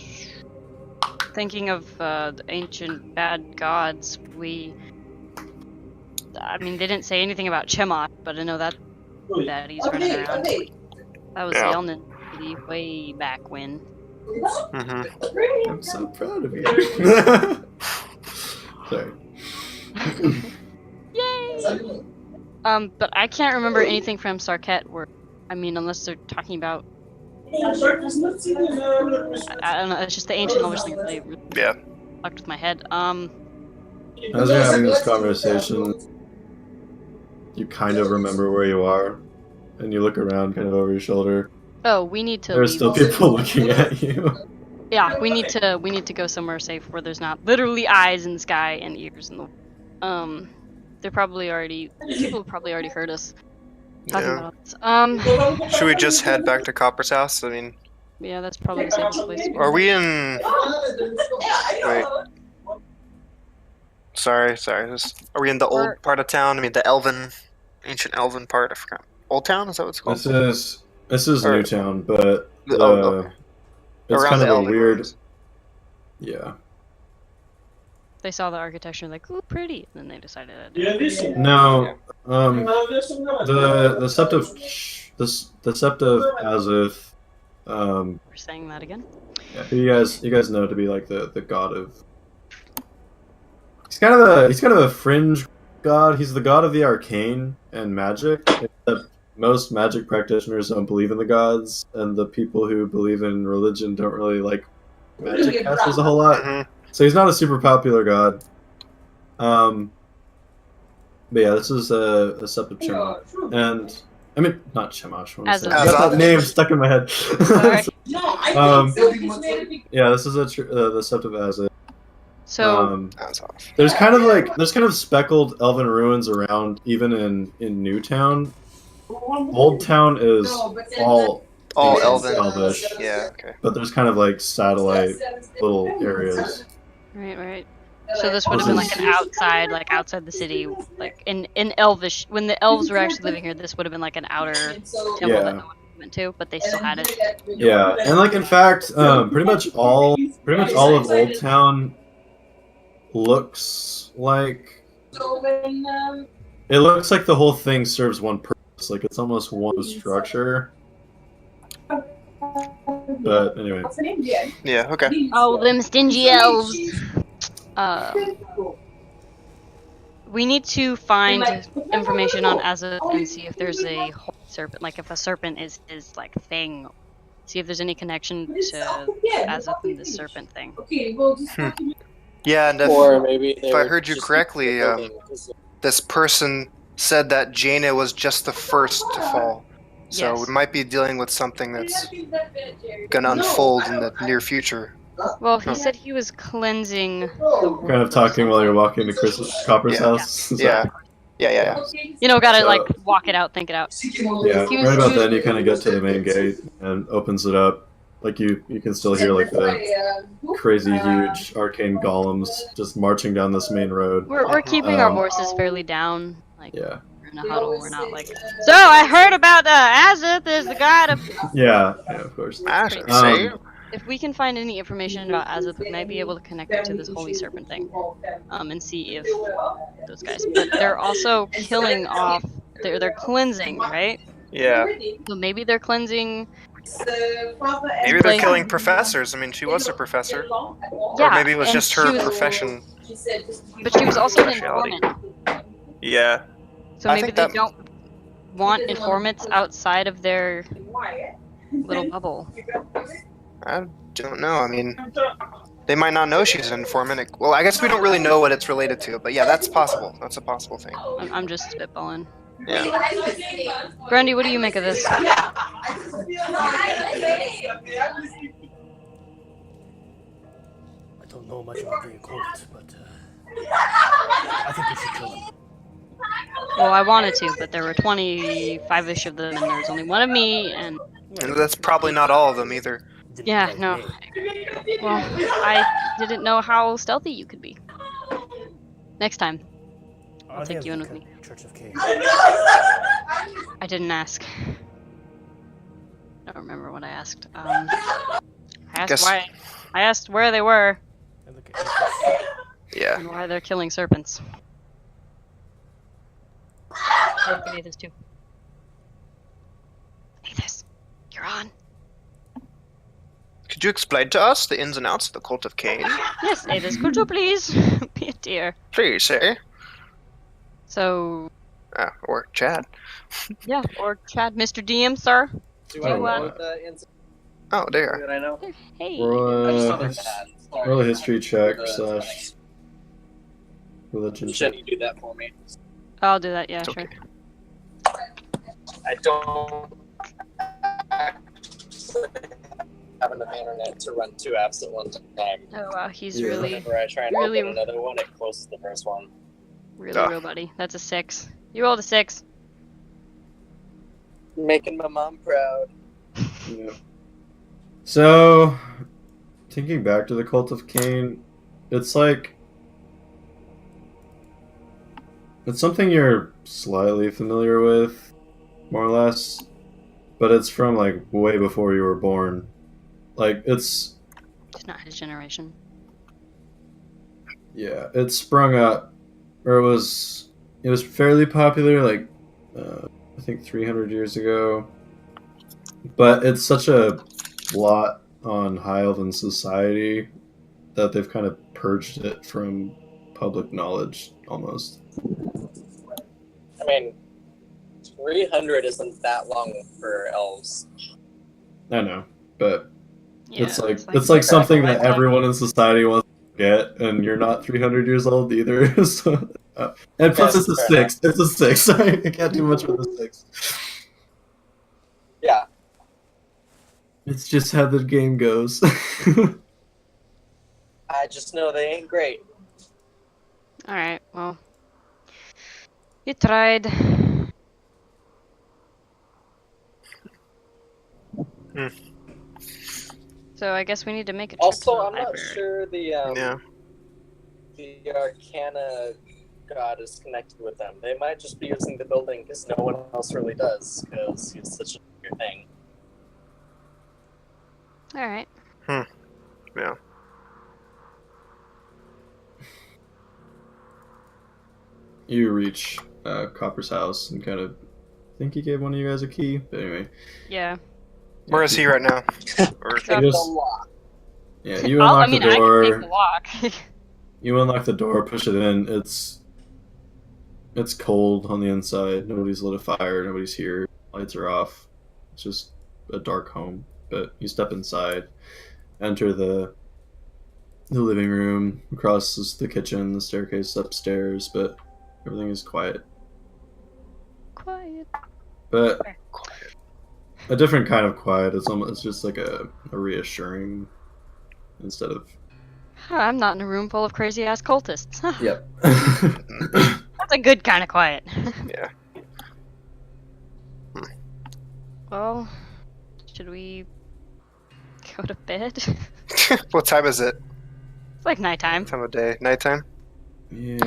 thinking of the ancient bad gods. I mean, they didn't say anything about Chemosh, but I know that he's running around. That was Yeah. Yelnan city way back when. Mm-hmm. I'm so proud of you. Sorry. Yay! But I can't remember anything from Sarket where, I mean, unless they're talking about. I don't know. It's just the ancient Elvish thing really Yeah. fucked with my head. As you're having this conversation, you kind of remember where you are, and you look around kind of over your shoulder. Oh, we need to There's leave. still people looking at you. Yeah, we need to go somewhere safe where there's not literally eyes in the sky and ears in the. They're probably already. People have probably already heard us talking Yeah. about this. Should we just head back to Copper's house? I mean, Yeah, that's probably the safest place to go. are we in? Wait. Sorry. Are we in the old part of town? I mean, the ancient elven part. I forgot. Old Town? Is that what it's called? This is Or- Newtown, but okay. it's Around kind the of a elven weird. ruins. Yeah. They saw the architecture and like, ooh, pretty, and then they decided that. No. The Sept of Azuth. We're saying that again. Yeah, who you guys know to be like the god of. He's kind of a fringe god. He's the god of the arcane and magic. Except most magic practitioners don't believe in the gods, and the people who believe in religion don't really like magic casters a whole lot. Mhm. So he's not a super popular god. But yeah, this is a Sept of Chemosh, and I mean not Chemosh. What am I saying? I got that name stuck in my head. Sorry. Yeah, this is the Sept of Azuth. So That's off. There's kind of speckled elven ruins around, even in Newtown. Old Town is all Elven. Elvish, Yeah. Okay. but there's kind of like satellite little areas. right. So this would have been like an outside, like outside the city, like in Elvish. When the elves were actually living here, this would have been like an outer temple Yeah. that no one went to, but they still had it. Yeah, and like in fact, pretty much all of Old Town looks like the whole thing serves one purpose. Like it's almost one structure. But anyway, Yeah. Okay. Oh, them stingy elves. We need to find information on Azuth and see if there's a holy serpent, like if a serpent is his like thing. See if there's any connection to Azuth and this serpent thing. Yeah, and Or maybe if I heard you correctly, this person said that Jaina was just the first to fall. So Yes. we might be dealing with something that's gonna unfold in the near future. Well, he said he was cleansing the world. kind of talking while you're walking to Copper's Yeah. house. So, Yeah. Yeah. You know, gotta So- like walk it out, think it out. Yeah, He was- right about then you kind of get to the main gate and opens it up. Like you can still hear like the crazy huge arcane golems just marching down this main road. We're keeping our voices fairly down. Like Yeah, we're in a huddle. We're not like. So I heard about Azuth is the god of. yeah, of course. I should say. If we can find any information about Azuth, we might be able to connect it to this holy serpent thing, and see if those guys. But they're also killing off. They're cleansing, right? Yeah. So maybe they're cleansing. Maybe they're killing professors. I mean, she was a professor. Yeah, Or maybe it was and just she her was- profession. But she was also an Speciality. informant. Yeah. So I maybe think they that- don't want informants outside of their little bubble. I don't know. I mean, they might not know she's an informant. Well, I guess we don't really know what it's related to, but yeah, that's possible. That's a possible thing. I'm just spitballing. Yeah. Grundy, what do you make of this? I don't know much about the occult, but I think we should kill him. Well, I wanted to, but there were 25-ish of them, and there's only one of me, and And that's probably not all of them either. Didn't yeah, invite no. me. Well, I didn't know how stealthy you could be. Next time, Are they take of you in the with me. Church of Cain? I didn't ask. I don't remember what I asked. I asked Guess- why. I asked where they were I look at Athos. Yeah. and why they're killing serpents. I look at Athos too. Athos, you're on. Could you explain to us the ins and outs of the cult of Cain? Yes, Athos, could you please be a dear? Please, eh? So, Or Chad. yeah, or Chad, Mr. DM, sir. Do I Do know what? the ins Oh, there. that I know? Hey. Roll a history check / religion check. Should you do that for me? I'll do that, yeah, It's sure. okay. I don't have enough internet to run 2 apps at one time. Oh wow, he's Yeah. really, Whenever I try and really- open another one, it closes the first one. really real buddy. That's a 6. You rolled a 6. Making my mom proud. Yeah. So, thinking back to the Cult of Cain, it's like it's something you're slightly familiar with, more or less, but it's from like way before you were born. Like it's It's not his generation. yeah, it sprung up, or it was fairly popular like I think 300 years ago, but it's such a blot on High Elven society that they've kind of purged it from public knowledge almost. I mean, 300 isn't that long for elves. I know, but Yeah, it's like something that everyone in society wants to get, and you're not 300 years old either. So, and plus, Yes, it's a fair 6. It's a 6. Sorry, I can't do much with a 6. Yeah. It's just how the game goes. I just know they ain't great. Alright, well. You tried. So I guess we need to make a trip to Also, the I'm not library. sure the Yeah. the Arcana god is connected with them. They might just be using the building because no one else really does, because he's such a weird thing. Alright. Yeah. You reach Copper's house and kind of think he gave one of you guys a key, but anyway. Yeah. Where is he right now? Or So- You just- A lot. Yeah, you unlock the I can door. take the walk. You unlock the door, push it in. It's cold on the inside. Nobody's lit a fire. Nobody's here. Lights are off. It's just a dark home. But you step inside, enter the living room. Across is the kitchen, the staircase upstairs, but everything is quiet. Quiet. But a different kind of quiet. It's just like a reassuring instead of I'm not in a room full of crazy ass cultists. yep. That's a good kind of quiet. Yeah. Well, should we go to bed? What time is it? It's like nighttime. Time of day? Nighttime? Yeah.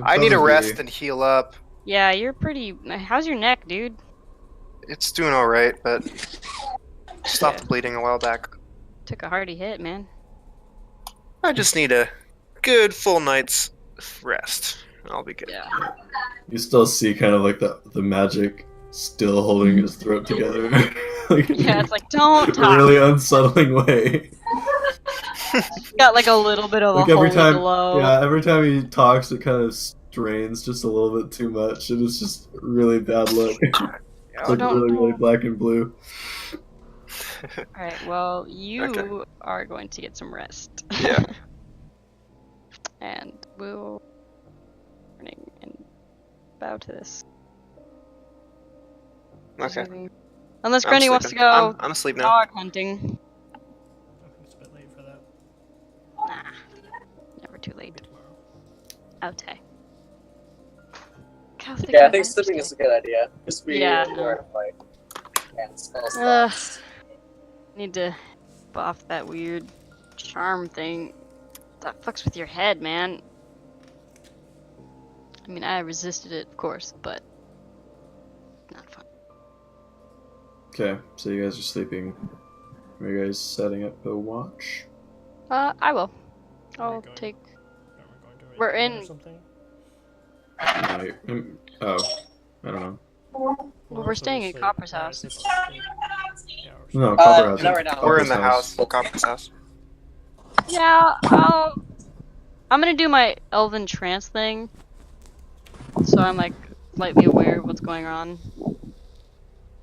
I need to probably- rest and heal up. Yeah, you're pretty. How's your neck, dude? It's doing alright, but stopped bleeding a while back. Took a hearty hit, man. I just need a good full night's rest. I'll be good. Yeah. You still see kind of like the magic still holding his throat together. Like, Yeah, it's like don't a talk. really unsettling way. Got like a little bit of Like a every holy time, glow. yeah, every time he talks, it kind of strains just a little bit too much, and it's just a really bad look. It's like don't- really black and blue. Alright, well, you Okay. are going to get some rest. Yeah. And we'll morning and bow to this. Okay. Unless I'm Granny wants to sleeping. go I'm asleep now. dog hunting. It's a bit late for that. Nah. Never too late. Maybe tomorrow. Okay. Yeah, I think sleeping is a good idea. Just be Yeah, aware of like and spell Ugh. slots. Need to buff that weird charm thing. That fucks with your head, man. I mean, I resisted it, of course, but not fun. Okay, so you guys are sleeping. Are you guys setting up a watch? I will. Are we I'll going- take. Are we going to a We're dinner or in- something? Oh, I don't know. Well, we're staying at Copper's house. No, Copper House. not right now. We're in the Copper's house. Copper's house. Yeah, I'm gonna do my elven trance thing. So I'm like slightly aware of what's going on.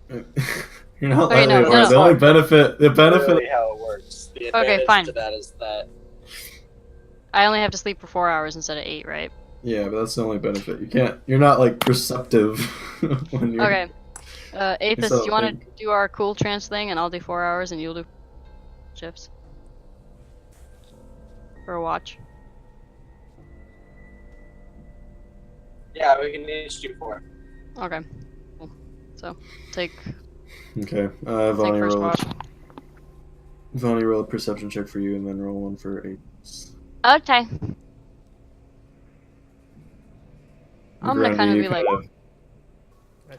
You're not Okay, letting no, me no, aware. no. The only benefit, Really how it works. The Okay, advantage fine. to that is that I only have to sleep for 4 hours instead of 8, right? yeah, but that's the only benefit. You're not like perceptive when you're. Okay. Aethys, So, do you want like- to do our cool trance thing, and I'll do 4 hours, and you'll do shifts for a watch. Yeah, we can each do 4. Okay. Cool. So take Okay. take first watch. Vonnie, roll a perception check for you, and then roll one for 8. Okay. I'm gonna Grundy, kind of you be like,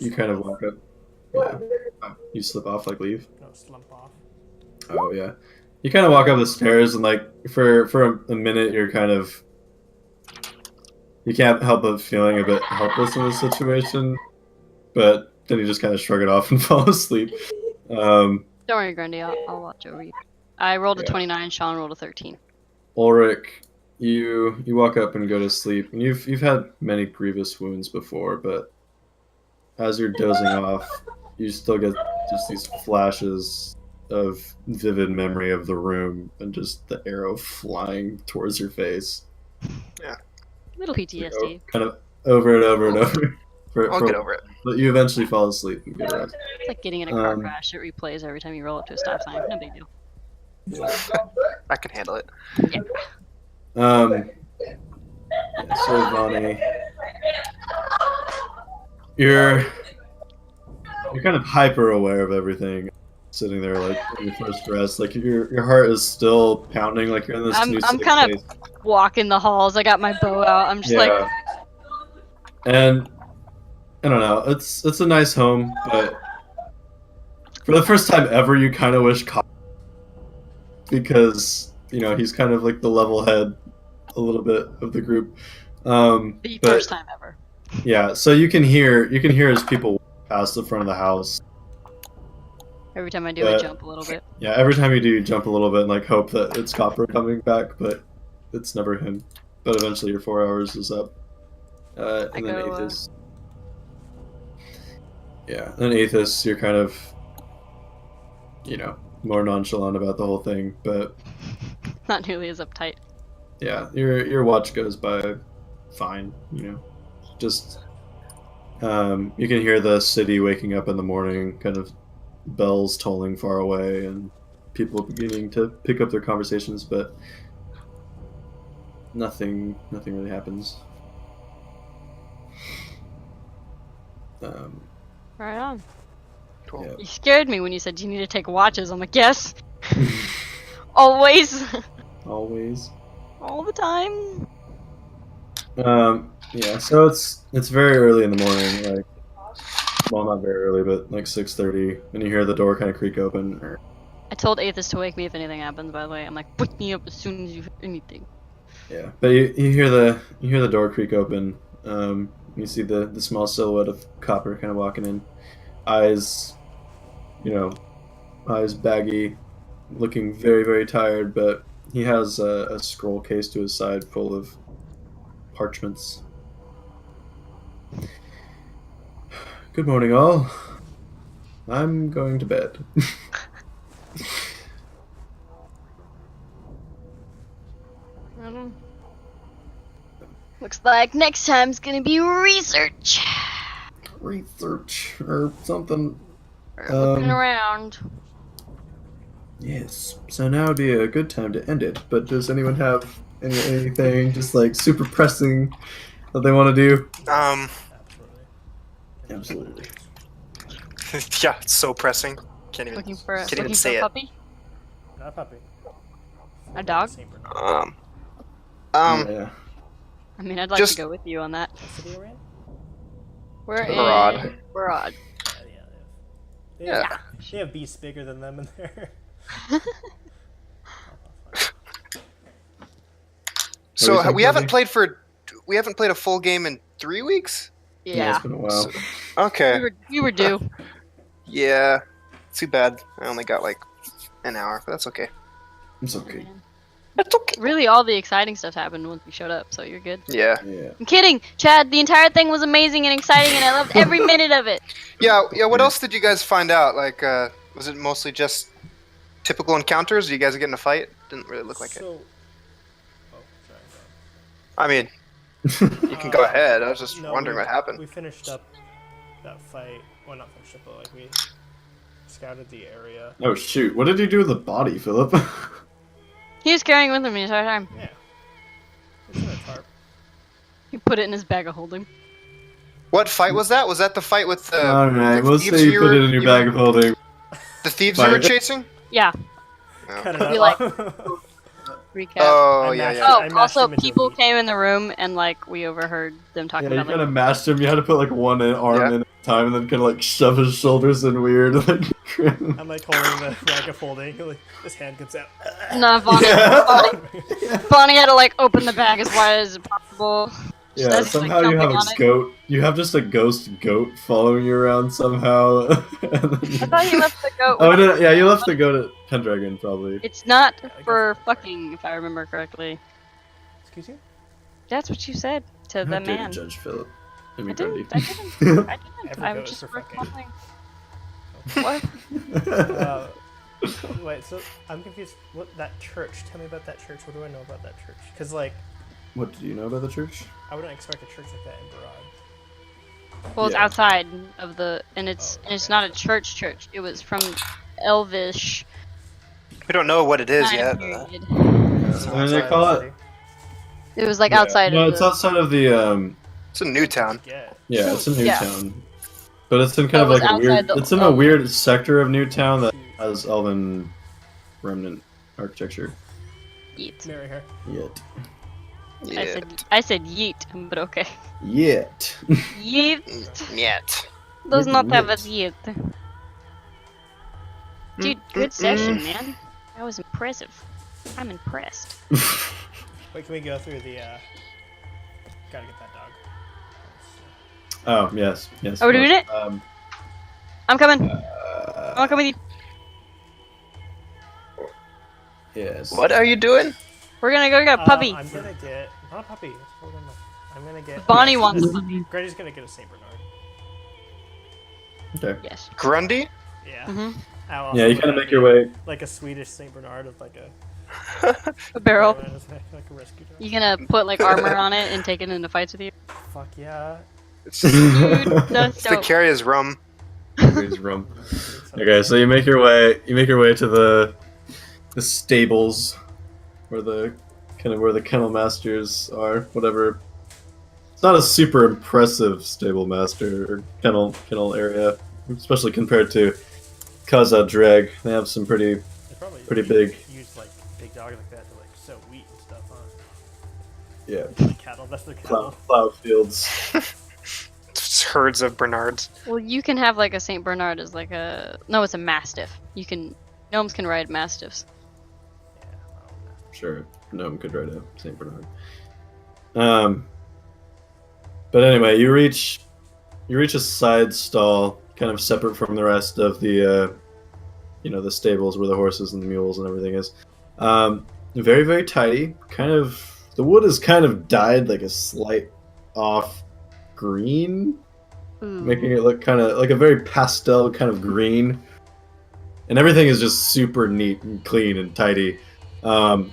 you kind of walk up. Yeah. You slip off, like leave. No, slump off. Oh yeah. You kind of walk up the stairs, and like for a minute, you're kind of you can't help but feeling a bit helpless in this situation, but then you just kind of shrug it off and fall asleep. don't worry, Grundy, I'll watch over you. I rolled a Yeah. 29. Sean rolled a 13. Ulrich, you walk up and go to sleep, and you've had many grievous wounds before, but as you're dozing off, you still get just these flashes of vivid memory of the room and just the arrow flying towards your face. Little PTSD. Kind of over and over and over. I'll get over it. But you eventually fall asleep and get rest. It's like getting in a car Um, crash. It replays every time you roll up to a stop sign. No big deal. I can handle it. Yeah. Yeah, so Vonnie, you're kind of hyper aware of everything, sitting there like in your first rest, like your heart is still pounding, like you're in this new I'm safe kind of place. walking the halls. I got my bow out. I'm just like, and I don't know, it's a nice home, but for the first time ever, you kind of wish because he's kind of like the level head a little bit of the group. the But- first time ever. Yeah, so you can hear as people walk past the front of the house. Every time I do, I But- jump a little bit. Yeah, every time you do, you jump a little bit and like hope that it's Copper coming back, but it's never him. But eventually, your 4 hours is up, and I then go, Aethys. Yeah, then Aethys, you're kind of, more nonchalant about the whole thing, but Not nearly as uptight. yeah, your watch goes by fine. Just you can hear the city waking up in the morning, kind of bells tolling far away, and people beginning to pick up their conversations, but nothing really happens. Right on. Cool. Yeah. You scared me when you said you need to take watches. I'm like, yes. Always. Always. All the time. Yeah, so it's very early in the morning, like, well, not very early, but like 6:30, and you hear the door kind of creak open. I told Aethys to wake me if anything happens, by the way. I'm like, wake me up as soon as you hear anything. Yeah, but you hear the door creak open. You see the small silhouette of Copper kind of walking in, eyes baggy, looking very, very tired, but he has a scroll case to his side full of parchments. Good morning, all. I'm going to bed. I don't know. Looks like next time's gonna be research. Research or something. We're looking around. Yes. So now would be a good time to end it. But does anyone have anything just like super pressing that they want to do? Absolutely. Absolutely. Yeah, it's so pressing. Can't even. Looking for Can't even looking for say a it. puppy? Not a puppy. A dog? Same bird. Yeah. I mean, I'd like Just- to go with you on that. What city are we in? We're in Rod. Rod. They Yeah. have, they have beasts bigger than them in there. So think, we haven't Cody? played a full game in 3 weeks. Yeah, it's Yeah. been a while. Okay. We were due. Yeah. Too bad. I only got like an hour, but that's okay. It's okay. Man. That's okay. Really, all the exciting stuff happened once we showed up, so you're good. Yeah. Yeah. I'm kidding, Chad. The entire thing was amazing and exciting, and I loved every minute of it. Yeah. What else did you guys find out? Like, was it mostly just typical encounters? Did you guys get in a fight? Didn't really look like it. Oh, sorry. I mean, you can go ahead. I was just No, wondering we- what happened. We finished up that fight. Well, not finished it, but like we scouted the area. Oh shoot! What did you do with the body, Philip? He was carrying with him the entire time. Yeah. It's in a tarp. He put it in his bag of holding. What fight was that? Was that the fight with the All right, we'll thieves say you put it in your you bag of holding. the thieves you were Fire. chasing? Yeah. No. Cut it We, out. Recap. Oh I yeah, mashed yeah. it. I Oh, mashed also him into people meat. came in the room and like we overheard them Yeah, talking you about kind like of mashed him. You had to put like one arm Yeah. in at a time, and then kind of like shove his shoulders in weird. Like, I'm like holding the bag of holding. Like, his hand gets out. no, Bonnie, Yeah. Bonnie had to like open the bag as wide as possible. Just Yeah, as he's, like, somehow you have jumping a on it. goat. You have just a ghost goat following you around somehow. And then I thought you left the goat. Oh, with- no, yeah, you left the goat at Pendragon, probably. It's not Yeah, I for guess- fucking, if I remember correctly. Excuse you? That's what you said to How the dare you man. Judge Philip. I I mean, didn't. Grundy. I didn't. Every I goat was is just for fucking. recalling. What? Wait, so I'm confused. What that church? Tell me about that church. What do I know about that church? Because like What do you know about the church? I wouldn't expect a church like that in Barad. Well, it's Yeah. outside of the, and it's Oh, and it's okay. not a church. It was from Elvish We don't know what it is time yet. period. I mean, they Outside call of the it. city. It was like Yeah. outside No, of it's the. outside of the. It's a new town. Yeah. Yeah, it's a new Yeah. town. But it's in kind That of was like a weird. outside the- It's in a weird sector of Newtown that has elven remnant architecture. Yeet. Marry her. Yet. Yeah. I said yeet, but okay. Yet. Yeet Yet. does not have a Yeet. yeet. Dude, good session, man. That was impressive. I'm impressed. Wait, can we go through the? Gotta get that dog. Oh yes, yes. Are we doing it? I'm coming. I'll come with you. Yes. What are you doing? We're gonna go get a puppy. I'm gonna get not a puppy. Hold on. I'm gonna get. Bonnie wants a puppy. Granny's gonna get a Saint Bernard. Okay. Yes. Grundy? Yeah. Mm-hmm. How Yeah, awesome you would kind of that make your be? way. Like a Swedish Saint Bernard with like a. A barrel. Like a rescue dog. You gonna put like armor on it and take it into fights with you? Fuck yeah. It's, Dude, that's it's to dope. carry his rum. His rum. Okay, so you make your way. You make your way to the stables, where the kennel masters are. Whatever. It's not a super impressive stable master or kennel area, especially compared to Kaza Dreg. They have some pretty. They probably Pretty big. Use like big dogs like that to like sow wheat and stuff, huh? Yeah, Like cattle. That's their cattle. plow fields. It's herds of Bernards. Well, you can have like a Saint Bernard as like a it's a Mastiff. You can gnomes can ride Mastiffs. Yeah. Sure, no one could ride a Saint Bernard. But anyway, you reach a side stall, kind of separate from the rest of the, the stables where the horses and the mules and everything is. Very, very tidy. Kind of, the wood is kind of dyed like a slight off green, Ooh. making it look kind of like a very pastel kind of green. And everything is just super neat and clean and tidy. And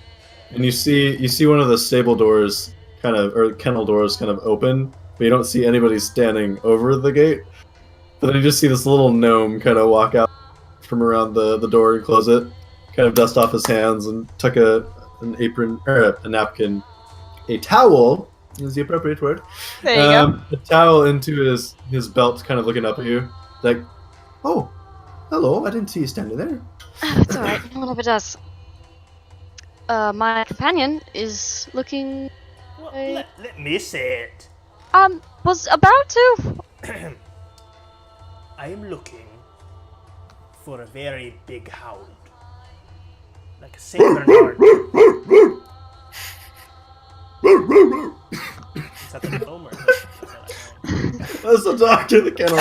you see one of the stable doors or kennel doors kind of open, but you don't see anybody standing over the gate. But then you just see this little gnome kind of walk out from around the door and close it, kind of dust off his hands and tuck an apron or a napkin, a towel is the appropriate word. There you go. A towel into his belt, kind of looking up at you, like, oh, hello, I didn't see you standing there. It's alright. No one ever does. My companion is looking. Well, Hey. let me say it. Was about to. I am looking for a very big hound. Like a Saint Bernard. Is that the gnome or is that That's the doctor in the kennel.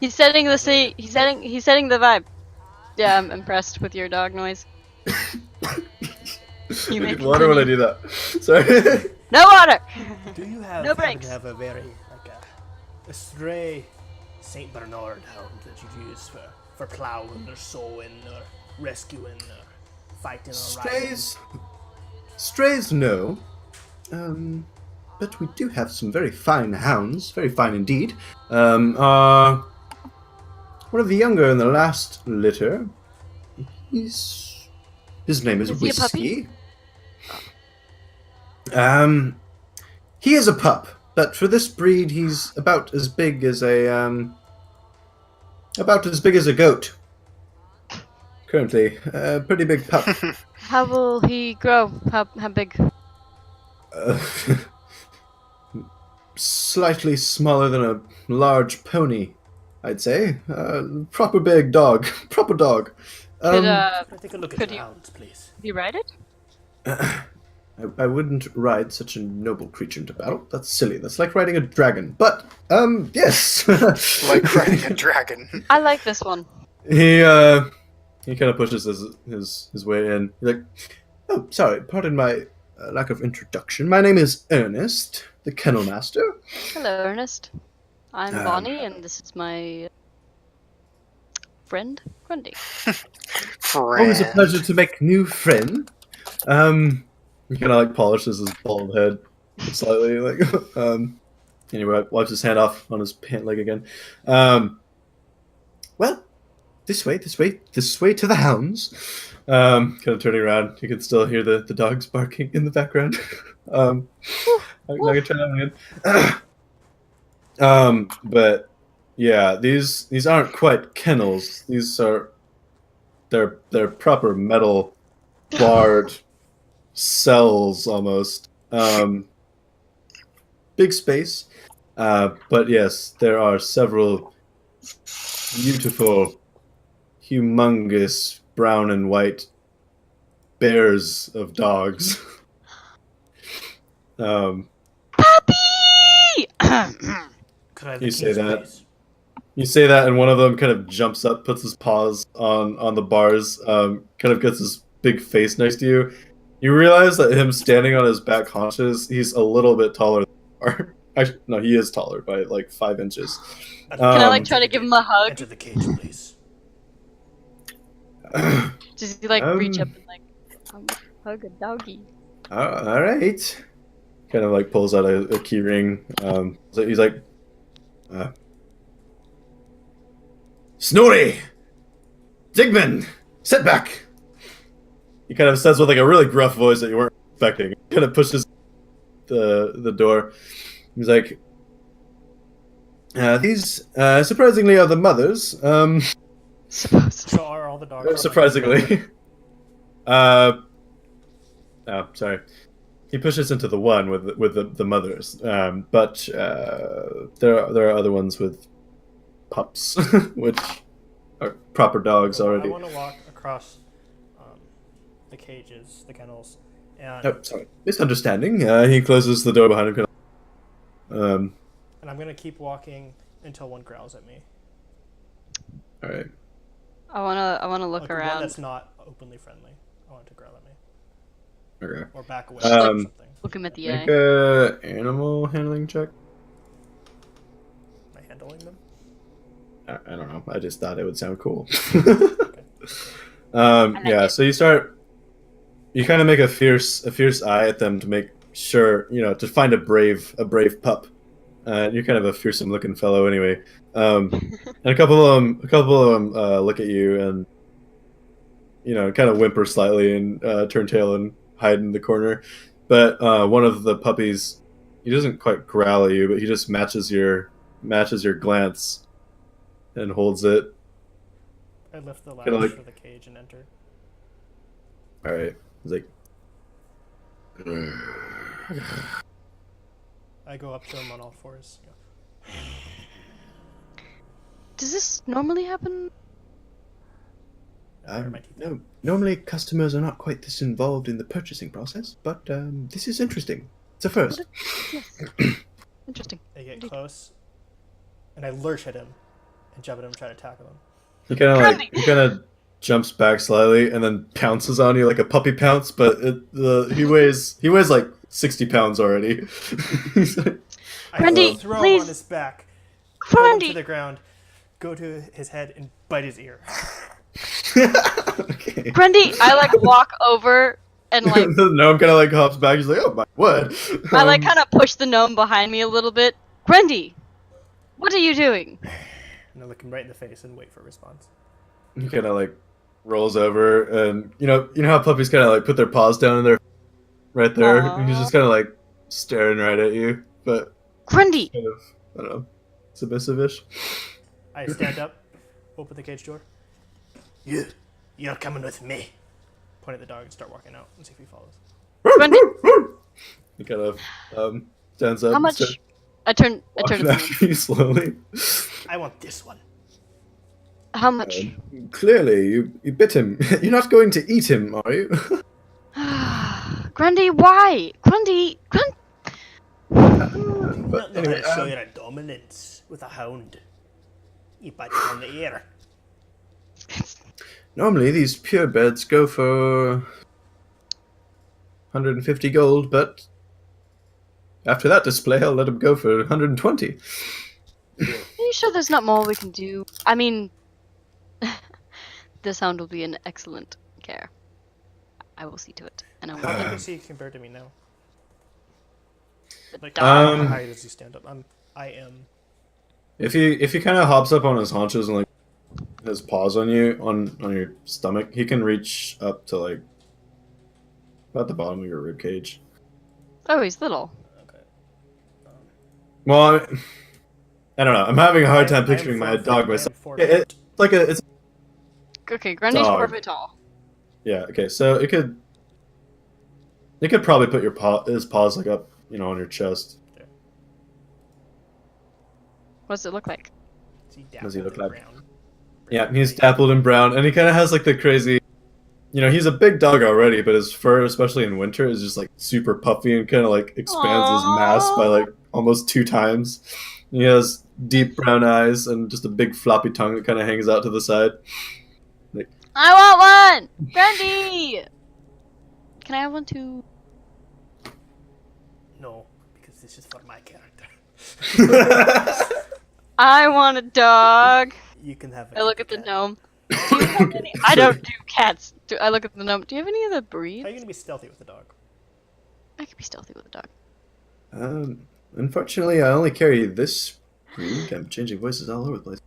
He's setting the He's setting the vibe. Yeah, I'm impressed with your dog noise. You I may need water when I continue. do that. Sorry. No water. Do you have No happen breaks. to have a very like a stray Saint Bernard hound that you use for plowing or sowing or rescuing or fighting or riding? Strays, no. but we do have some very fine hounds, very fine indeed. One of the younger in the last litter. His name is Is he a puppy? Whiskey. He is a pup, but for this breed, he's about as big as a goat. Currently, a pretty big pup. How will he grow? How big? Slightly smaller than a large pony, I'd say. Proper big dog. Proper dog. Could Can I take a look at Could your you- hounds, please? he ride it? I wouldn't ride such a noble creature into battle. That's silly. That's like riding a dragon. But, yes. Like riding a dragon. I like this one. He kind of pushes his way in. He's like, "Oh, sorry, pardon my lack of introduction. My name is Ernest, the Kennel Master." Hello, Ernest. I'm Bonnie, and this is my friend, Grundy. Always a pleasure to make new friend. He kind of like polishes his bald head slightly, like, anyway, wipes his hand off on his pant leg again. Well, this way to the hounds. Kind of turning around, you can still hear the dogs barking in the background. I can try that again. But yeah, these aren't quite kennels. They're proper metal barred cells almost. Big space. But yes, there are several beautiful, humongous brown and white bears of dogs. Puppy! Could I have You the say keys, that. please? You say that, and one of them kind of jumps up, puts his paws on the bars, kind of gets his big face next to you. You realize that him standing on his back haunches, he's a little bit taller than you are. Actually, no, he is taller by like 5 inches. Can I like Um, try to give him a hug? Enter the cage, please. Does he like reach Um, up and like hug a doggy? All right. Kind of like pulls out a key ring. So he's like, Snorri, Digman, sit back. He kind of says with like a really gruff voice that you weren't expecting. Kind of pushes the door. He's like, these surprisingly are the mothers. So are all the dogs? Surprisingly. Oh, sorry. He pushes into the one with the mothers, but there are other ones with pups, which are proper dogs I already. want to walk across the cages, the kennels, and Oh, sorry, misunderstanding. He closes the door behind him. and I'm gonna keep walking until one growls at me. All right. I wanna look Like around. one that's not openly friendly. I want it to growl at me Okay. or back away. Um, or something. Look him at the Make eye. a animal handling check. Am I handling them? I don't know. I just thought it would sound cool. Okay. like Yeah. it. So you kind of make a fierce eye at them to make sure, to find a brave pup. You're kind of a fearsome looking fellow anyway. And a couple of them look at you and kind of whimper slightly and turn tail and hide in the corner. But one of the puppies, he doesn't quite growl at you, but he just matches your glance and holds it. I lift the latch Kinda like- for the cage and enter. All right. He's like, I go up to him on all fours. Go. Does this normally happen? Bared my teeth. no. Normally, customers are not quite this involved in the purchasing process, but this is interesting. It's a first. Yes. Interesting. They get close, and I lurch at him and jump at him and try to tackle him. He kind of jumps back slightly and then pounces on you like a puppy pounce, but he weighs like 60 pounds already. He's like, I Grundy, throw him please. on his back, pull him to Grundy! the ground, go to his head, and bite his ear. okay. Grundy, I like walk over and like The gnome kind of like hops back. He's like, "Oh my, what?" I like kind of push the gnome behind me a little bit. Grundy, what are you doing? And I look him right in the face and wait for a response. He kind of like rolls over, and you know how puppies kind of like put their paws down in their right there, and he's just kind of like staring right at you, but Grundy, kind of I don't know, submissive-ish. I stand up, open the cage door. You're coming with me. Point at the dog and start walking out and see if he follows. Grundy, He kind of stands up. how and much? starts I turn walking to the gnome. after you slowly. I want this one. How much? Clearly, you bit him. You're not going to eat him, are you? Grundy, why? Grundy. But Not know anyway, how to show your dominance with a hound. You bite it on the ear. normally these purebreds go for 150 gold, but after that display, I'll let him go for 120. Are you sure there's not more we can do? I mean, this hound will be in excellent care. I will see to it, and I will. How big is he compared to me now? Like, dog. how high does he stand up? I am. If he kind of hops up on his haunches and like his paws on you on your stomach, he can reach up to like about the bottom of your rib cage. Oh, he's little. Okay. Well, I don't know. I'm having a hard time I am picturing my 4 dog foot, myself. I am 4 It's like it's Okay, Grundy's Dog. 4 foot tall. yeah. Okay, so it could probably put his paws like up, on your chest. What does it look like? Does he look dappled like? in brown? Yeah, he's dappled in brown, and he kind of has like the crazy. He's a big dog already, but his fur, especially in winter, is just like super puffy and kind of like expands his mass by like almost 2 times. He has deep brown eyes and just a big floppy tongue that kind of hangs out to the side. I want one! Grundy! Can I have one too? No, because this is for my character. I want a dog. You can have it. I look at the gnome. Do you have any? I don't do cats. I look at the gnome. Do you have any other How are breeds? you gonna be stealthy with the dog? I could be stealthy with a dog. Unfortunately, I only carry this breed. I'm changing voices all over the place.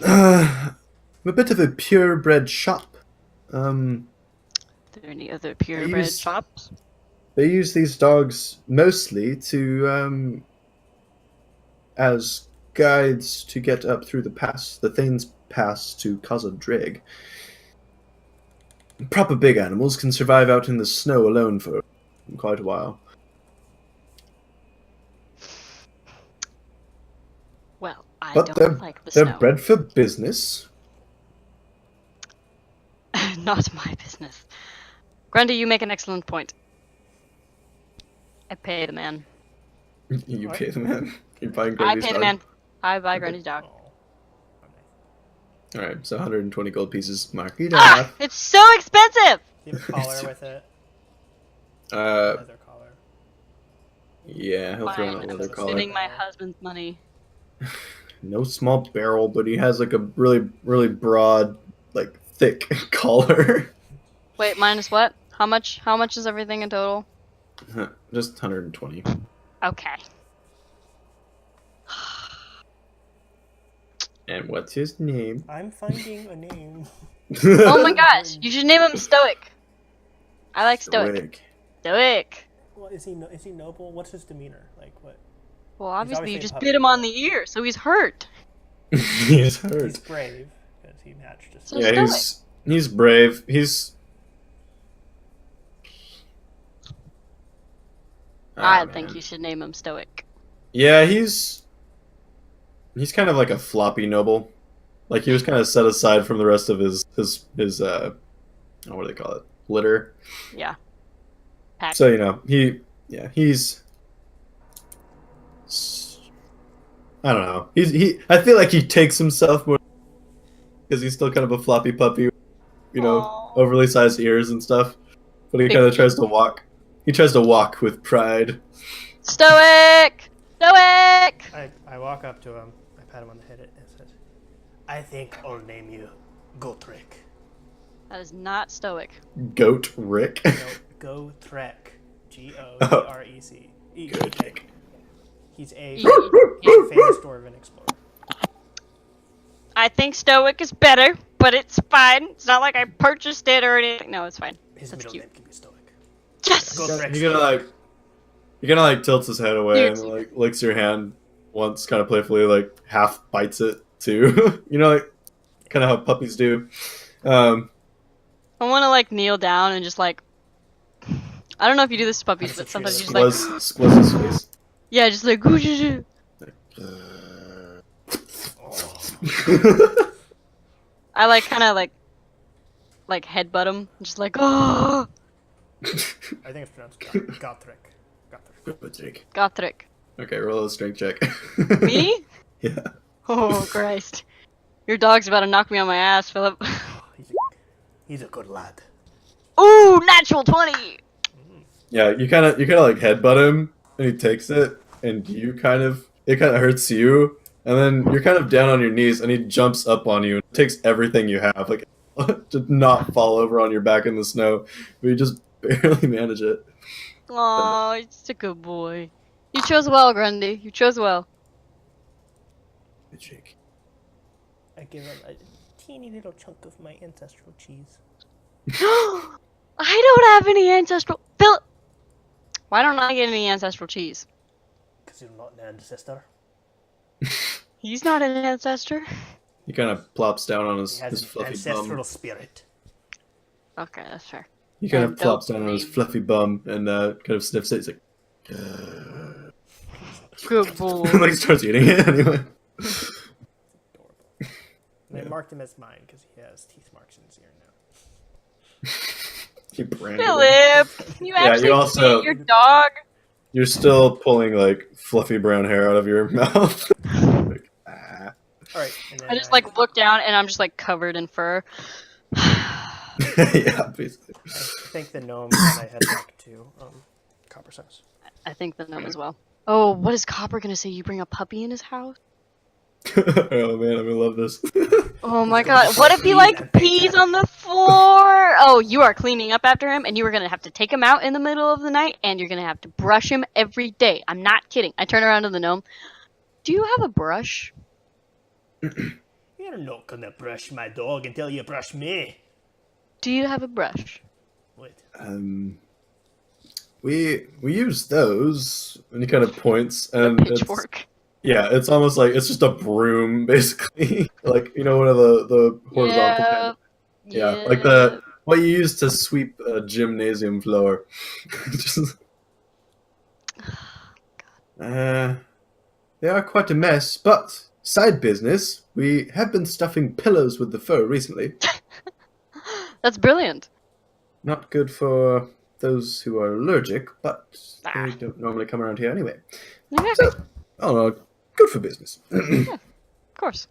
I'm a bit of a purebred shop. Are there any other purebred use- shops? They use these dogs mostly to as guides to get up through the pass, the Thane's Pass to Khazad-Dreg. Proper big animals can survive out in the snow alone for quite a while. Well, I But don't like the they're snow. bred for business. Not my business. Grundy, you make an excellent point. I pay the man. You What? pay the man. You're buying I Grundy's pay the dog. man. I buy Grundy's dog. Oh. Alright, so 120 gold pieces. Mark it Ah! off. It's so expensive! Do you have a collar with it? Uh, Leather collar. yeah, he'll throw in a Fine, leather I'm collar. spending my husband's money. No small barrel, but he has like a really, really broad, like thick collar. Wait, minus what? How much? How much is everything in total? Just 120. Okay. And what's his name? I'm finding a name. Oh my gosh, you should name him Stoic. I like Stoic. Stoic. Stoic. Well, is he noble? What's his demeanor? Like what? Well, obviously you obviously just a bit him puppy. on the ear, so he's hurt. He's hurt. He's brave because he matched his. So Yeah, he's brave. I man. think you should name him Stoic. Yeah, he's kind of like a floppy noble. Like he was kind of set aside from the rest of his what do they call it? Litter. Yeah. Pack. So he's I don't know. I feel like he takes himself more because he's still kind of a floppy puppy, Aw. overly sized ears and stuff. But he Big kind of feet. tries to walk. He tries to walk with pride. Stoic! Stoic! I walk up to him. I pat him on the head and says, "I think I'll name you Gotrek." That is not stoic. Goat Rick. No, go Trek. G-O-T-R-E-C. Goat Rick. He's a E- famous dwarven explorer. I think stoic is better, but it's fine. It's not like I purchased it or anything. No, it's fine. His That's middle cute. name can be stoic. Yes! Go Trek. He kind of like tilts his head away Dude. and like licks your hand once, kind of playfully, like half bites it too. You know, like kind of how puppies do. I want to like kneel down and just like. I don't know if you do this to puppies, but sometimes you just like. Squizz his face. Yeah, just like. I like kind of like headbutt him, just like oh. I think it's pronounced Gotrek. Jake. Gothric. Okay, roll a strength check. Me? Yeah. Oh Christ! Your dog's about to knock me on my ass, Philip. He's a good lad. Ooh, natural 20. Yeah, you kind of like headbutt him, and he takes it, and it kind of hurts you, and then you're kind of down on your knees, and he jumps up on you and takes everything you have, like to not fall over on your back in the snow, but you just barely manage it. Aw, he's just a good boy. You chose well, Grundy. You chose well. Good Jake. I give him a teeny little chunk of my ancestral cheese. I don't have any ancestral. Philip, why don't I get any ancestral cheese? Because you're not an ancestor. He's not an ancestor. He kind of plops down on He his has an fluffy ancestral bum. spirit. Okay, that's fair. He kind And of plops don't down on his leave. fluffy bum and kind of sniffs it. He's like, Good boy. like starts eating it anyway. Adorable. And I marked him as mine because he has teeth marks in his ear now. He branded it. Philip, you Yeah, actually you also- ate your dog. You're still pulling like fluffy brown hair out of your mouth. Like, ah. Alright, and then I just like look down and I'm just like covered in fur. Yeah, basically. I thank the gnome and I head back to Copper's house. I think the gnome as well. Oh, what is Copper gonna say? You bring a puppy in his house? Oh man, I'm gonna love this. Oh my god, what if he like pees on the floor? Oh, you are cleaning up after him and you are gonna have to take him out in the middle of the night and you're gonna have to brush him every day. I'm not kidding. I turn around to the gnome. Do you have a brush? You're not gonna brush my dog until you brush me. Do you have a brush? Wait. We use those, and he kind of points, and it's, Pitchfork. yeah, it's almost like it's just a broom, basically. Like, you know, one of the horizontal kind. Yeah, like what you use to sweep a gymnasium floor. Just, they are quite a mess, but side business, we have been stuffing pillows with the fur recently. That's brilliant. Not good for those who are allergic, but Ah. they don't normally come around here anyway. Okay, So, oh no, good for business. of course.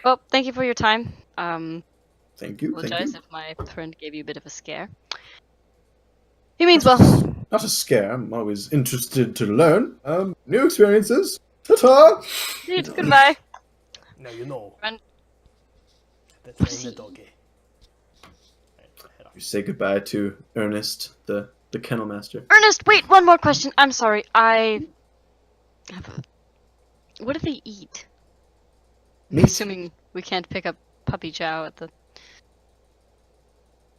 Well, thank you for your time. Thank you, thank Apologize you. if my friend gave you a bit of a scare. He means well. Not a scare, I'm always interested to learn. New experiences. Ta-ta! Dude, goodbye. Now you know. Run. The Pussy. train the doggy. Right, head off. You say goodbye to Ernest, the kennel master. Ernest, wait, one more question. I'm sorry. What do they eat? Meat. Assuming we can't pick up puppy chow at the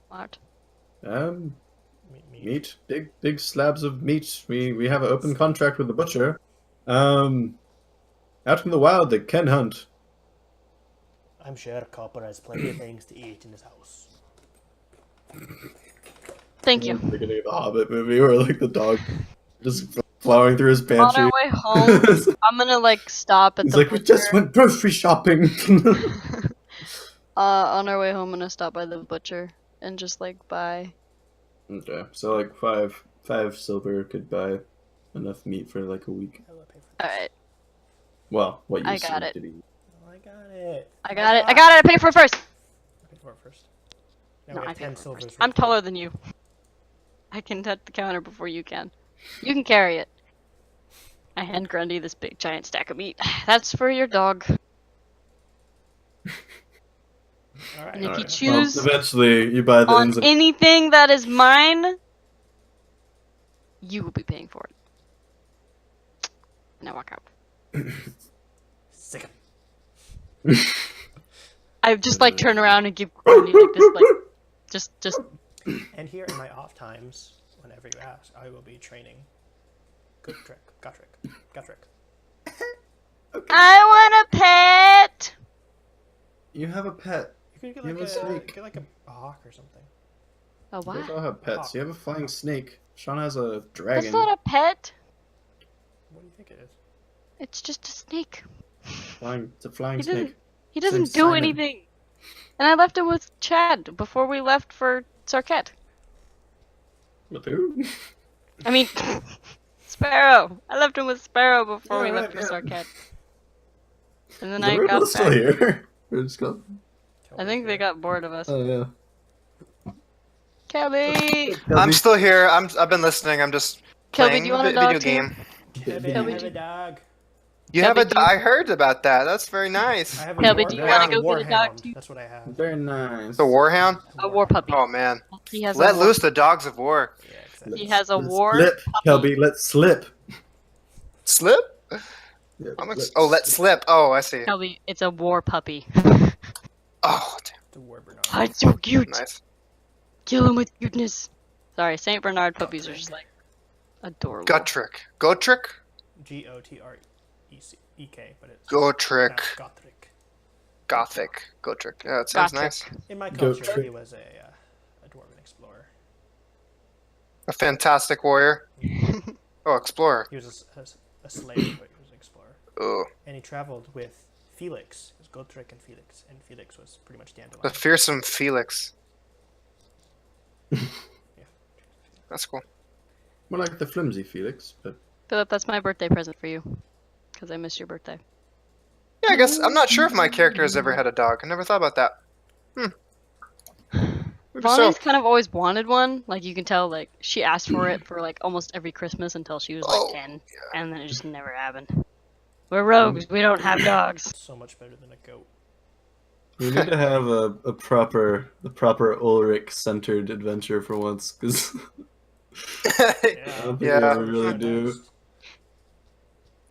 mart. Meat, big slabs of meat. We have an open contract with the butcher. Out in the wild, they can hunt. I'm sure Copper has plenty of things to eat in his house. Thank you. I'm thinking of the Hobbit movie where like the dog just plowing through his On pantry. our way home, I'm gonna like stop at He's the like, we just butcher. went grocery shopping. On our way home, I'm gonna stop by the butcher and just like buy. Okay, so like five silver could buy enough meat for like a week. I will pay for this. Alright, Well, what you I got seem it. to be. Oh, I got it. I got it. I paid for it first. I paid for it first. Now No, we I have paid 10 for it silvers. first. I'm taller than you. I can touch the counter before you can. You can carry it. I hand Grundy this big giant stack of meat. That's for your dog. All right. And if you Alright, choose well, eventually you buy the on ins and anything that is mine, you will be paying for it. And I walk out. Sick 'em. I just like turn around and give Courtney like this, like just. And here in my off times, whenever you ask, I will be training. Good trick. Got trick. Got trick. I want a pet. You have a pet. You could get You like have a snake. get like a hawk or something. A You guys what? all have pets. You have a flying snake. Sean has a That's dragon. not a pet. What do you think it is? It's just a snake. It's a flying He doesn't. snake. He doesn't name's do Simon. anything. And I left him with Chad before we left for Sarkette. With who? I mean, Sparrow. I left him with Sparrow before we Yeah, left right, for yeah. Sarkette. And then Is I everyone got else still back. here? We're just go. I think they got bored of us. Oh yeah. Kelly! I'm still here. I've been listening. I'm just Kelby, playing do you want a video dog too? game. Kevin, Kelby, I have do- a dog. You have a. Kelby, do you- I heard about that. That's very nice. I have a Kelby, war- do you I wanna have go get a dog warhound. too? That's what I have. Very nice. The warhound. A war puppy. Oh man, He has let a war. loose the dogs of war. Yeah, exactly. He has a Let's war. Slip, Kelby. Let's slip. Slip. Yeah, Let slip. Oh, I see. Kelby, it's a war puppy. Oh, The war Bernard. Oh, it's so cute. nice. Kill him with cuteness. Sorry, Saint Bernard puppies are just like adorable. Gut trick. Go trick. Gotrek, but it's Go trick. pronounced Gotrek. Gothic. Go trick. Yeah, that sounds Gotrick. nice. In my Go culture, trick. he was a dwarven explorer. A fantastic warrior. Oh, explorer. He was a slave, but he was an explorer. Oh, And he traveled with Felix. It was Gotrek and Felix was pretty much the dandelion. fearsome Felix. That's cool. More like the flimsy Felix, but Philip, that's my birthday present for you. Because I missed your birthday. Yeah, I guess I'm not sure if my character has ever had a dog. I never thought about that. Maybe so. Vonnie's kind of always wanted one. Like, you can tell, like, she asked for it for, like, almost every Christmas until she was, like, Oh, 10. And then it just never happened. We're rogues. We don't have dogs. So much better than a goat. we need to have a proper Ulrich-centered adventure for once, because I don't think we Yeah. ever really do.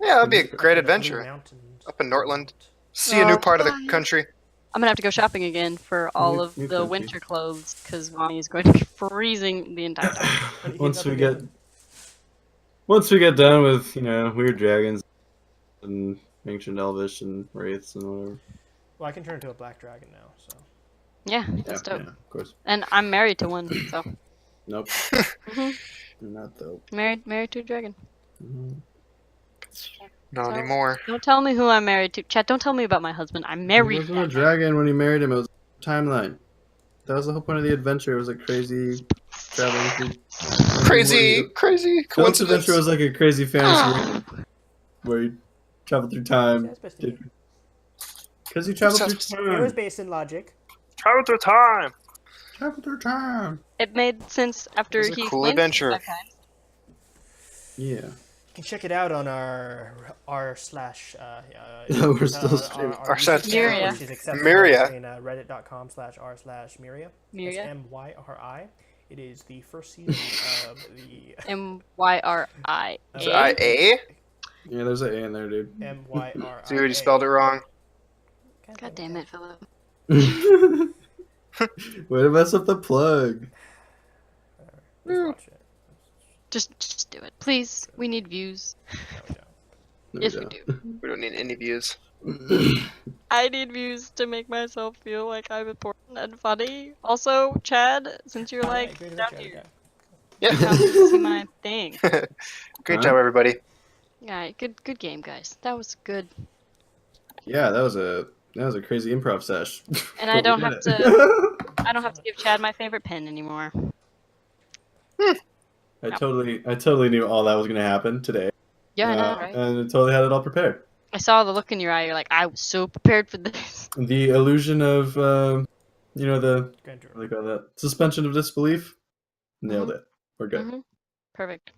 Yeah, that'd be a Up in great the Blue adventure. Mountains. Up in Nordland. See a new part of the country. I'm gonna have to go shopping again for all of New the country. winter clothes, because Vonnie is going to be freezing the entire time. But he once got we the get good- once we get done with weird dragons and ancient elvish and wraiths and whatever. Well, I can turn into a black dragon now, so. Yeah, that's dope. Yeah, of course. And I'm married to one, so. Nope. hmm You're not though. Married to a dragon. Mhm. Not So- anymore. Don't tell me who I'm married to. Chat, don't tell me about my husband. I'm He married. wasn't a dragon when he married him. It was a timeline. That was the whole point of the adventure. It was like crazy traveling through. Crazy Philip's coincidence. adventure was like a crazy fantasy where you traveled through time. That's based in- Because you traveled Sounds- through It was time. based in logic. Travel through time. Travel through time. It made sense after It was a he cool explained it adventure. 5 times. Yeah. You can check it out on our r slash. We're still streaming. Our slash- Myria. Which is accessible Myria. in reddit.com/r/Myria. Myria. That's MYRI. It is the first season of the MYRIA. Is it IA? Yeah, there's an A in there, dude. MYRI. Dude, you spelled it wrong. God damn it, Philip. Way to mess up the plug. Just watch it. Just do it. Please. We need views. No, we don't. No, Yes, we don't. do. We don't need any views. I need views to make myself feel like I'm important and funny. Also, Chad, since you're Alright, like great down adventure, here, Yeah. come see my thing. Great Huh? job, everybody. Alright, good game, guys. That was good. Yeah, that was a crazy improv sesh. And I But we don't did have it. I don't have to give Chad my favorite pen anymore. I totally knew all that was gonna happen today. Yeah, I know, right? And I totally had it all prepared. I saw the look in your eye. You're like, I was so prepared for this. The illusion of, the Grand Tour. what do they call that? Suspension of disbelief. Nailed it. We're good. Mhm. Perfect.